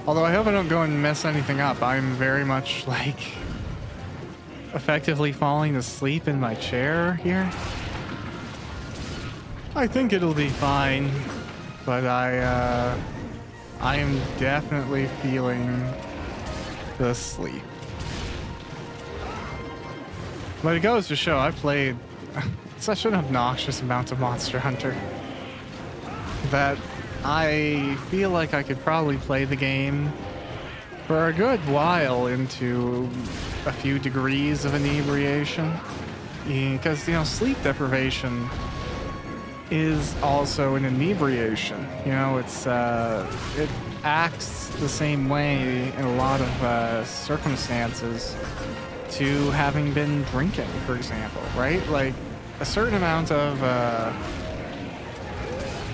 Although I hope I don't go and mess anything up. I'm very much like effectively falling asleep in my chair here. I think it'll be fine, but I am definitely feeling the sleep. But it goes to show I played such an obnoxious amount of Monster Hunter that I feel like I could probably play the game for a good while into a few degrees of inebriation. Because, you know, sleep deprivation is also an inebriation. You know, it's it acts the same way in a lot of circumstances to having been drinking, for example, right? Like a certain amount of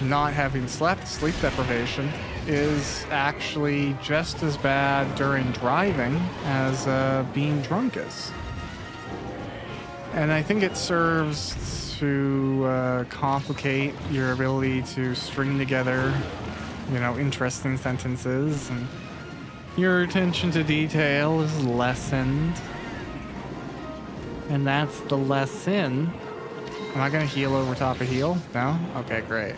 not having slept, sleep deprivation, is actually just as bad during driving as being drunk is. And I think it serves to complicate your ability to string together, you know, interesting sentences, and your attention to detail is lessened. And that's the lesson. Am I gonna heal over top of heal? No? Okay, great.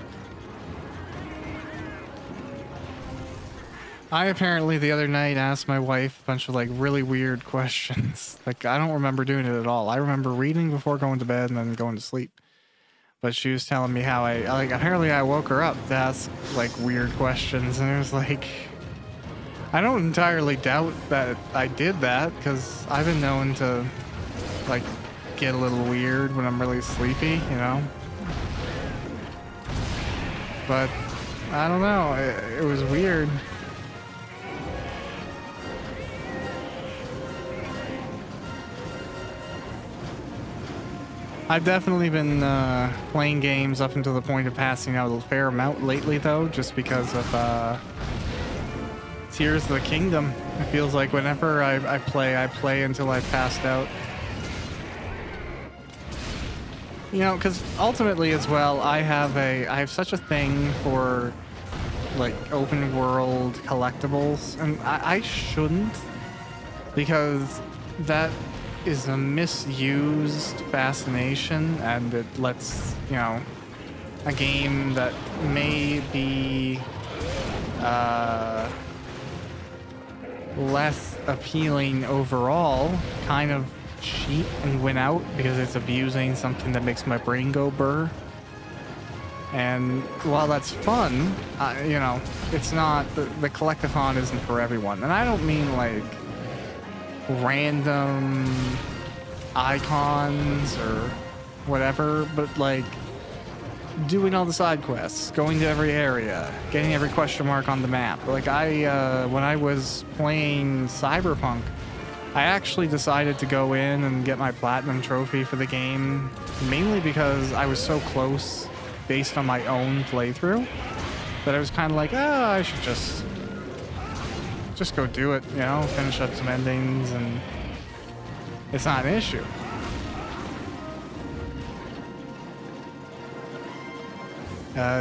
I apparently the other night asked my wife a bunch of like really weird questions. Like I don't remember doing it at all. I remember reading before going to bed and then going to sleep. But she was telling me how I like apparently I woke her up to ask like weird questions, and it was like I don't entirely doubt that I did that, because I've been known to like get a little weird when I'm really sleepy, you know. But I don't know, it was weird. I've definitely been playing games up until the point of passing out a fair amount lately, though, just because of Tears of the Kingdom. It feels like whenever I play until I've passed out. You know, because ultimately as well, I have such a thing for like open world collectibles, and I shouldn't, because that is a misused fascination, and it lets, you know, a game that may be less appealing overall kind of cheat and win out because it's abusing something that makes my brain go burr. And while that's fun, you know, it's not, the collectathon isn't for everyone. And I don't mean like random icons or whatever, but like doing all the side quests, going to every area, getting every question mark on the map. Like when I was playing Cyberpunk, I actually decided to go in and get my platinum trophy for the game, mainly because I was so close based on my own playthrough that I was kind of like, I should just go do it, you know, finish up some endings, and it's not an issue.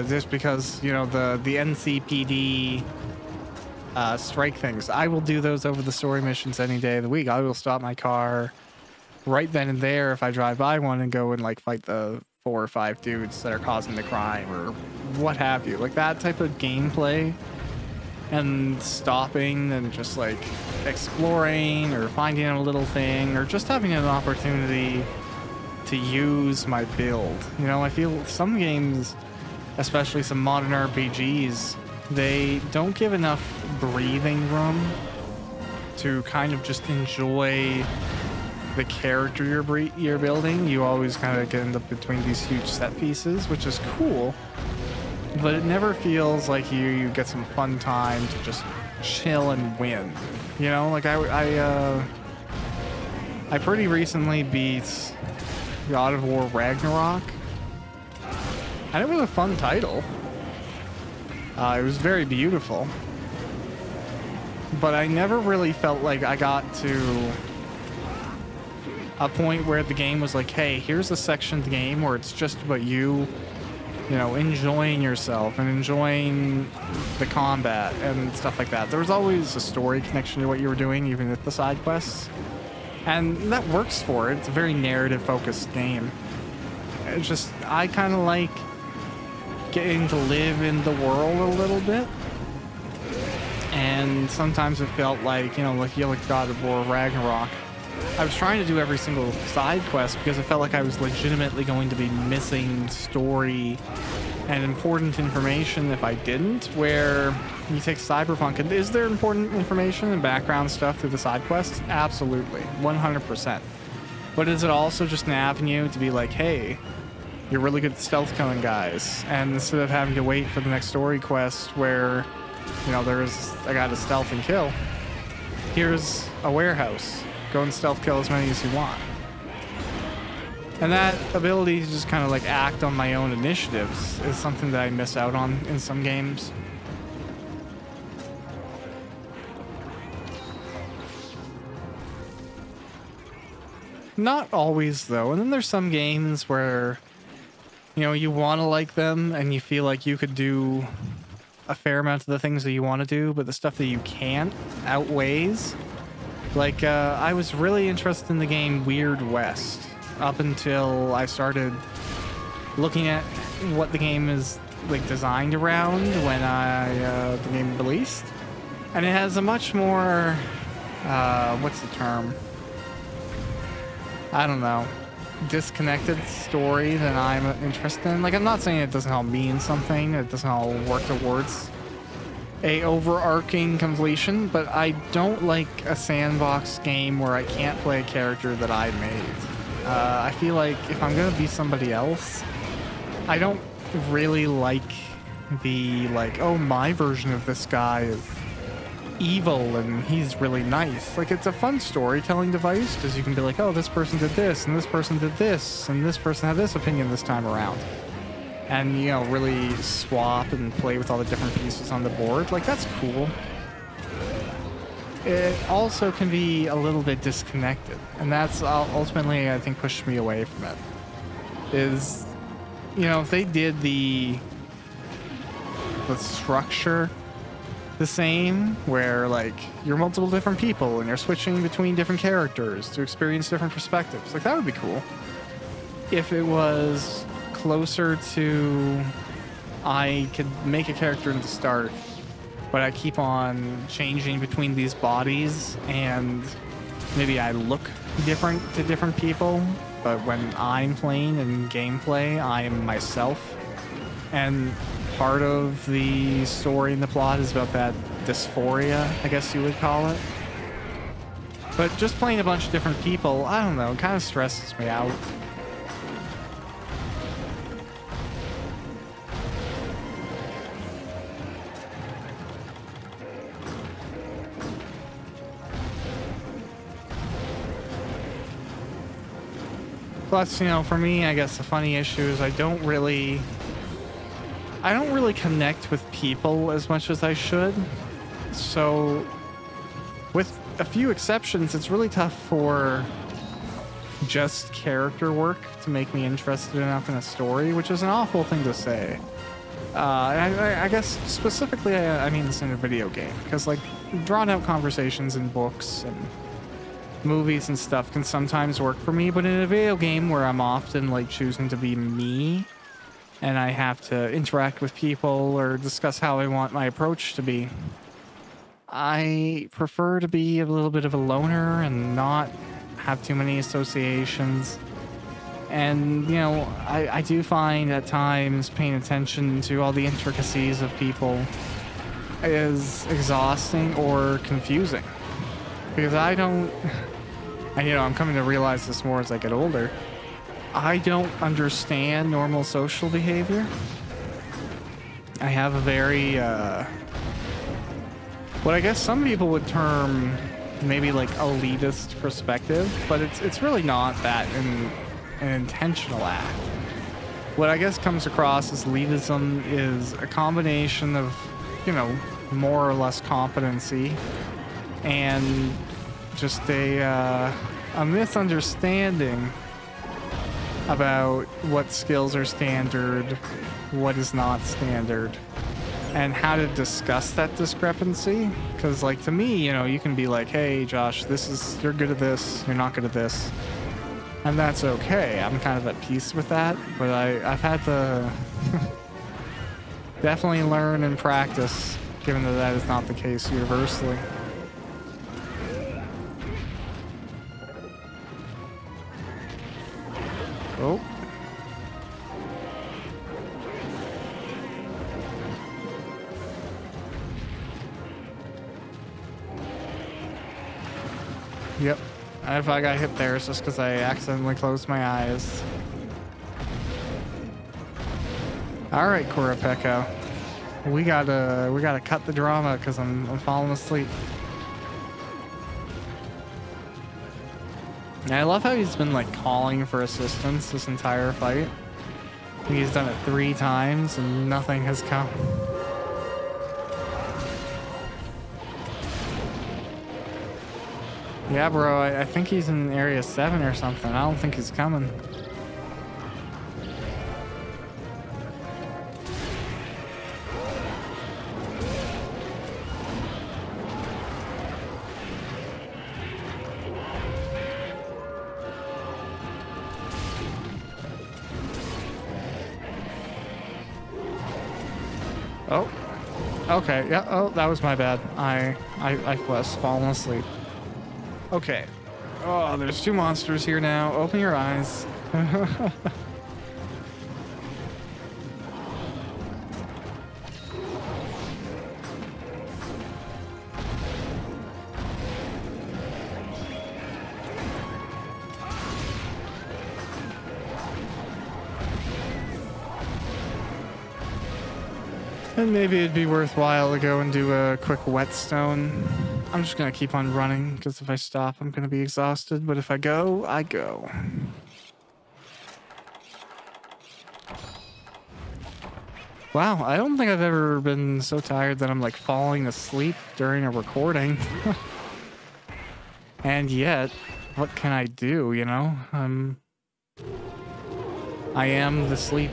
Just because, you know, the NCPD strike things, I will do those over the story missions any day of the week. I will stop my car right then and there if I drive by one and go and like fight the 4 or 5 dudes that are causing the crime or what have you. Like that type of gameplay and stopping and just like exploring or finding a little thing or just having an opportunity to use my build. You know, I feel some games, especially some modern RPGs, they don't give enough breathing room to kind of just enjoy the character you're building. You always kind of end up between these huge set pieces, which is cool, but it never feels like you get some fun time to just chill and win. You know, like I pretty recently beat God of War Ragnarok, and it was a fun title. It was very beautiful, but I never really felt like I got to a point where the game was like, hey, here's a section of the game where it's just about you know, enjoying yourself and enjoying the combat and stuff like that. There was always a story connection to what you were doing, even with the side quests, and that works for it. It's a very narrative focused game. It's just, I kind of like getting to live in the world a little bit, and sometimes it felt like, you know, like God of War Ragnarok, I was trying to do every single side quest because I felt like I was legitimately going to be missing story and important information if I didn't. Where you take Cyberpunk, and is there important information and background stuff through the side quests? Absolutely, 100%. But is it also just an avenue to be like, hey, you're really good at stealth killing guys, and instead of having to wait for the next story quest where, you know, I got to stealth and kill, here's a warehouse. Go and stealth kill as many as you want. And that ability to just kind of like act on my own initiatives is something that I miss out on in some games. Not always, though. And then there's some games where, you know, you want to like them and you feel like you could do a fair amount of the things that you want to do, but the stuff that you can't outweighs. Like, I was really interested in the game Weird West up until I started looking at what the game is like designed around when the game released. And it has a much more, what's the term? I don't know. Disconnected story than I'm interested in. Like, I'm not saying it doesn't all mean something. It doesn't all work towards a overarching completion, but I don't like a sandbox game where I can't play a character that I made. I feel like if I'm gonna be somebody else, I don't really like the, like, oh, my version of this guy is evil and he's really nice. Like, it's a fun storytelling device because you can be like, oh, this person did this and this person did this and this person had this opinion this time around. And, you know, really swap and play with all the different pieces on the board. Like, that's cool. It also can be a little bit disconnected. And that's ultimately, I think, pushed me away from it. Is, you know, if they did the the structure the same, where like you're multiple different people and you're switching between different characters to experience different perspectives. Like that would be cool. If it was closer to I could make a character in the start, but I keep on changing between these bodies and maybe I look different to different people, but when I'm playing in gameplay, I'm myself. And part of the story and the plot is about that dysphoria, I guess you would call it. But just playing a bunch of different people, I don't know, it kind of stresses me out. Plus, you know, for me, I guess the funny issue is I don't really connect with people as much as I should. So, with a few exceptions, it's really tough for just character work to make me interested enough in a story, which is an awful thing to say. I guess specifically, I mean this in a video game, because like drawn out conversations in books and movies and stuff can sometimes work for me, but in a video game where I'm often like choosing to be me and I have to interact with people or discuss how I want my approach to be, I prefer to be a little bit of a loner and not have too many associations. And, you know, I do find at times paying attention to all the intricacies of people is exhausting or confusing. Because I don't... And, you know, I'm coming to realize this more as I get older. I don't understand normal social behavior. I have a very, what I guess some people would term maybe like elitist perspective, but it's really not that an intentional act. What I guess comes across as elitism is a combination of, you know, more or less competency and just a misunderstanding about what skills are standard, what is not standard, and how to discuss that discrepancy. Because, like, to me, you know, you can be like, hey, Josh, you're good at this, you're not good at this. And that's okay. I'm kind of at peace with that, but I've had to definitely learn and practice, given that that is not the case universally. Oh. Yep. If I got hit there, it's just because I accidentally closed my eyes. All right, Kurapeko. We gotta cut the drama because I'm falling asleep. And I love how he's been like calling for assistance this entire fight. I think he's done it 3 times and nothing has come. Yeah, bro, I think he's in area 7 or something. I don't think he's coming. Oh, okay. Yeah. Oh, that was my bad. I was falling asleep. Okay. Oh, there's 2 monsters here now. Open your eyes. And maybe it'd be worthwhile to go and do a quick whetstone. I'm just gonna keep on running, because if I stop, I'm gonna be exhausted. But if I go, I go. Wow, I don't think I've ever been so tired that I'm like falling asleep during a recording. And yet, what can I do, you know? I am the sleep.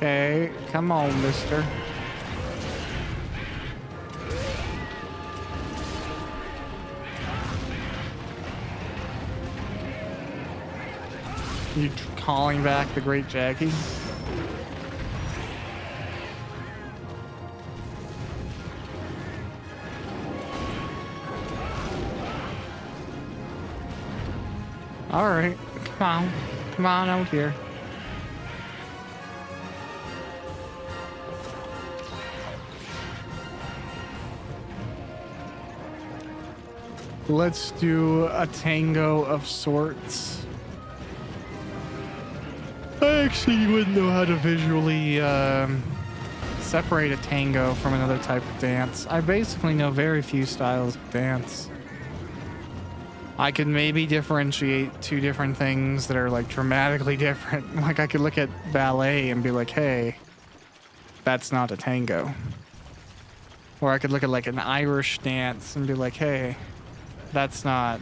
Okay, come on, mister. You calling back the great Jackie? All right, come on out here. Let's do a tango of sorts. I actually wouldn't know how to visually separate a tango from another type of dance. I basically know very few styles of dance. I could maybe differentiate two different things that are like dramatically different. Like I could look at ballet and be like, hey, that's not a tango. Or I could look at like an Irish dance and be like, hey, that's not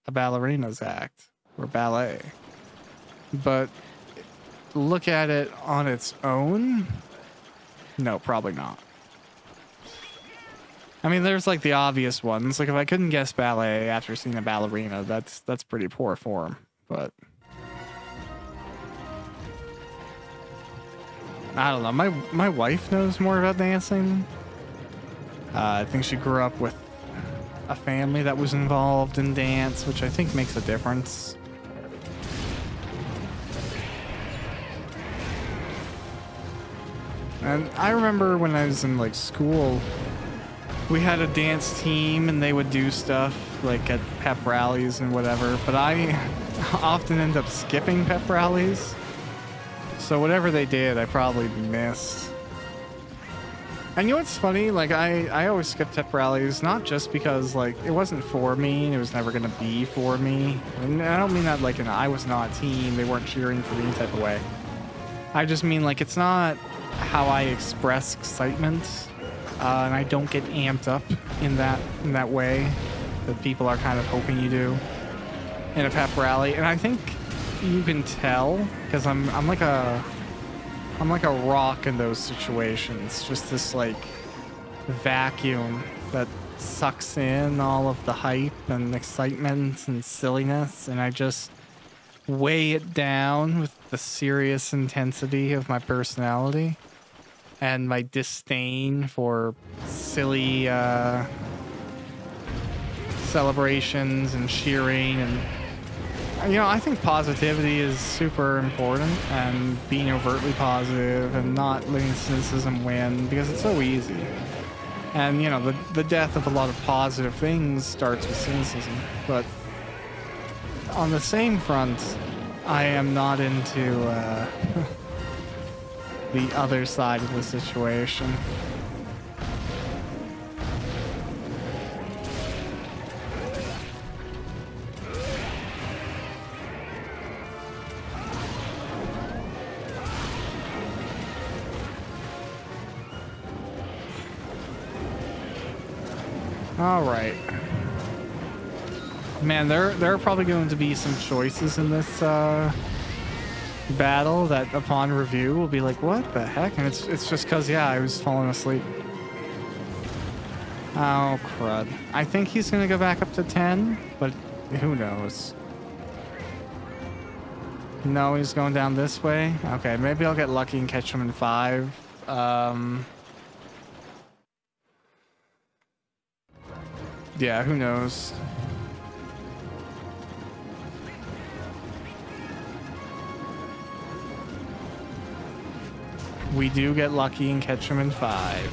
a ballerina's act or ballet. But look at it on its own? No, probably not. I mean, there's like the obvious ones. Like if I couldn't guess ballet after seeing a ballerina, that's pretty poor form. But I don't know. My wife knows more about dancing. I think she grew up with a family that was involved in dance, which I think makes a difference. And I remember when I was in like school, we had a dance team and they would do stuff like at pep rallies and whatever, but I often end up skipping pep rallies. So whatever they did, I probably missed. And you know what's funny? Like I always skip pep rallies, not just because like it wasn't for me and it was never gonna be for me. And I don't mean that like I was not a team, they weren't cheering for me type of way. I just mean like it's not how I express excitement. And I don't get amped up in that way that people are kind of hoping you do in a pep rally. And I think you can tell because I'm like a rock in those situations. Just this like vacuum that sucks in all of the hype and excitement and silliness, and I just weigh it down with the serious intensity of my personality and my disdain for silly celebrations and cheering. And you know, I think positivity is super important, and being overtly positive and not letting cynicism win, because it's so easy. And you know, the death of a lot of positive things starts with cynicism. But on the same front, I am not into the other side of the situation. All right. Man, there are probably going to be some choices in this battle that upon review will be like, what the heck? And it's just because, yeah, I was falling asleep. Oh, crud. I think he's going to go back up to 10, but who knows? No, he's going down this way. Okay, maybe I'll get lucky and catch him in 5. Yeah, who knows? We do get lucky and catch him in 5.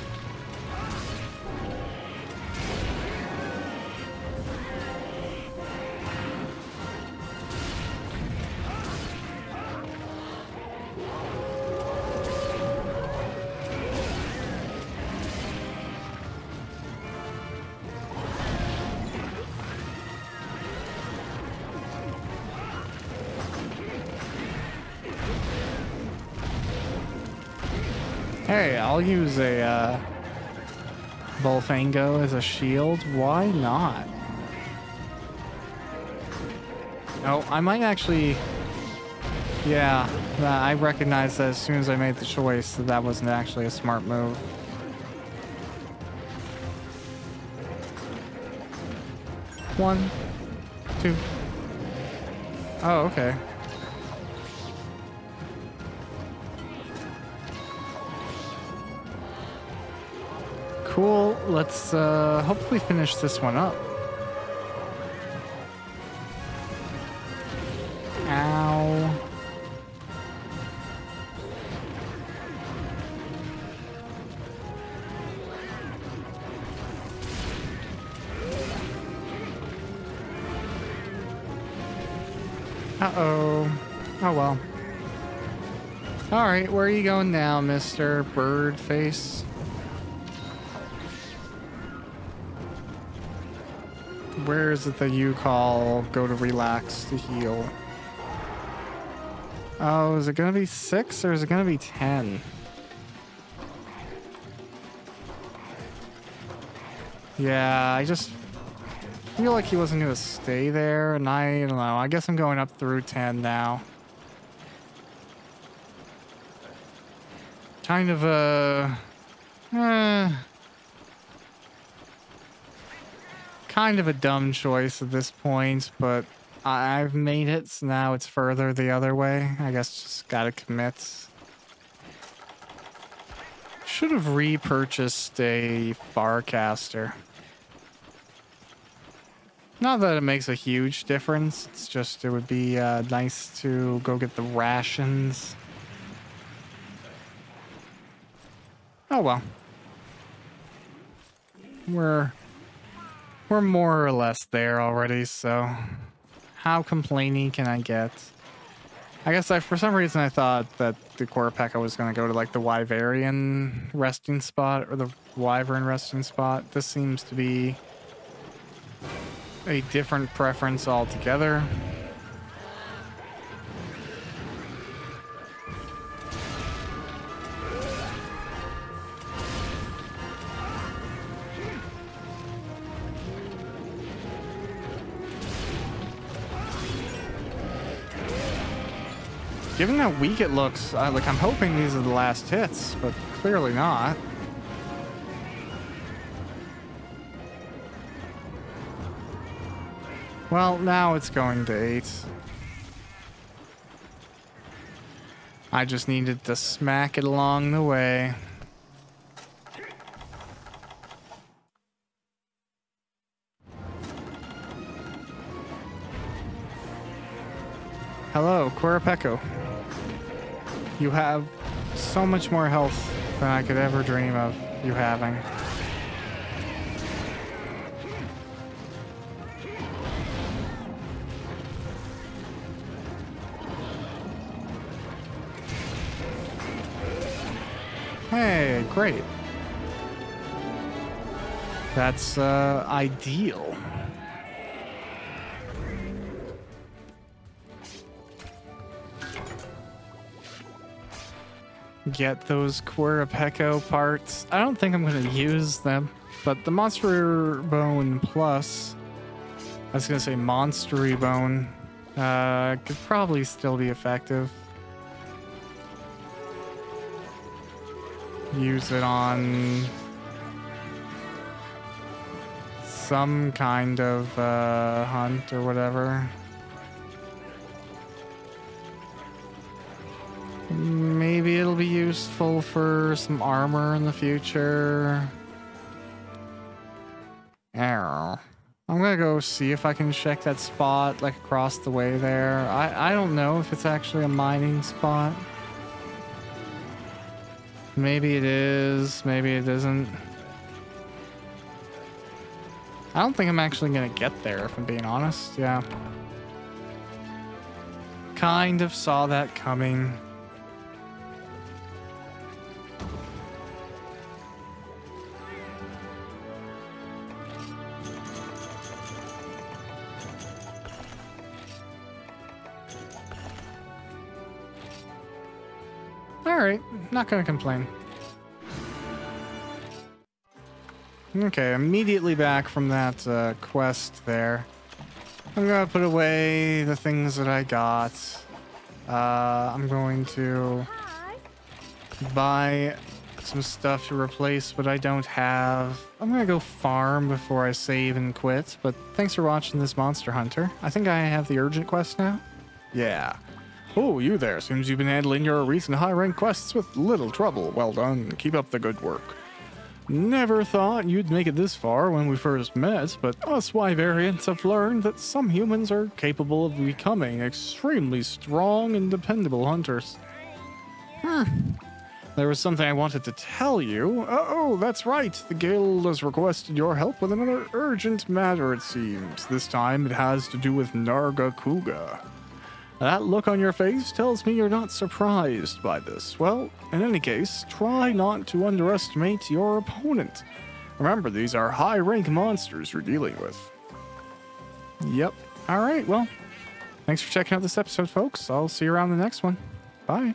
Hey, I'll use a Bullfango as a shield. Why not? Oh, I might actually... Yeah, I recognized that as soon as I made the choice that that wasn't actually a smart move. One, two. Oh, okay. Cool. Let's hopefully finish this one up. Ow. Uh-oh. Oh, well. All right, where are you going now, Mr. Birdface? Where is it that you call go to relax to heal? Oh, is it gonna be 6 or is it gonna be 10? Yeah, I just feel like he wasn't gonna stay there, and I don't know. I guess I'm going up through 10 now. Kind of a... kind of a dumb choice at this point, but I've made it, so now it's further the other way. I guess just gotta commit. Should have repurchased a Farcaster. Not that it makes a huge difference, it's just it would be nice to go get the rations. Oh well. We're more or less there already, so how complaining can I get? I guess for some reason I thought that the Korapeka was going to go to like the Wyverian resting spot or the Wyvern resting spot. This seems to be a different preference altogether. Given how weak it looks, like I'm hoping these are the last hits, but clearly not. Well, now it's going to 8. I just needed to smack it along the way. Hello, Korapeka. You have so much more health than I could ever dream of you having. Hey, great. That's ideal. Get those Korapeka parts. I don't think I'm going to use them, but the Monster Bone Plus, I was going to say Monstery Bone, could probably still be effective. Use it on some kind of hunt or whatever. Maybe it'll be useful for some armor in the future. Arrow. I'm gonna go see if I can check that spot like across the way there. I don't know if it's actually a mining spot. Maybe it is, maybe it isn't. I don't think I'm actually gonna get there, if I'm being honest. Yeah. Kind of saw that coming. Alright, not gonna complain. Okay, immediately back from that quest there. I'm gonna put away the things that I got. I'm going to buy some stuff to replace what I don't have. I'm gonna go farm before I save and quit, but thanks for watching this Monster Hunter. I think I have the urgent quest now. Yeah. Oh, you there. Seems you've been handling your recent high-rank quests with little trouble. Well done. Keep up the good work. Never thought you'd make it this far when we first met, but us Y-variants have learned that some humans are capable of becoming extremely strong and dependable hunters. There was something I wanted to tell you. Oh, that's right. The guild has requested your help with another urgent matter, it seems. This time it has to do with Narga Kuga. That look on your face tells me you're not surprised by this. Well, in any case, try not to underestimate your opponent. Remember, these are high-rank monsters you're dealing with. Yep. All right, well, thanks for checking out this episode, folks. I'll see you around the next one. Bye.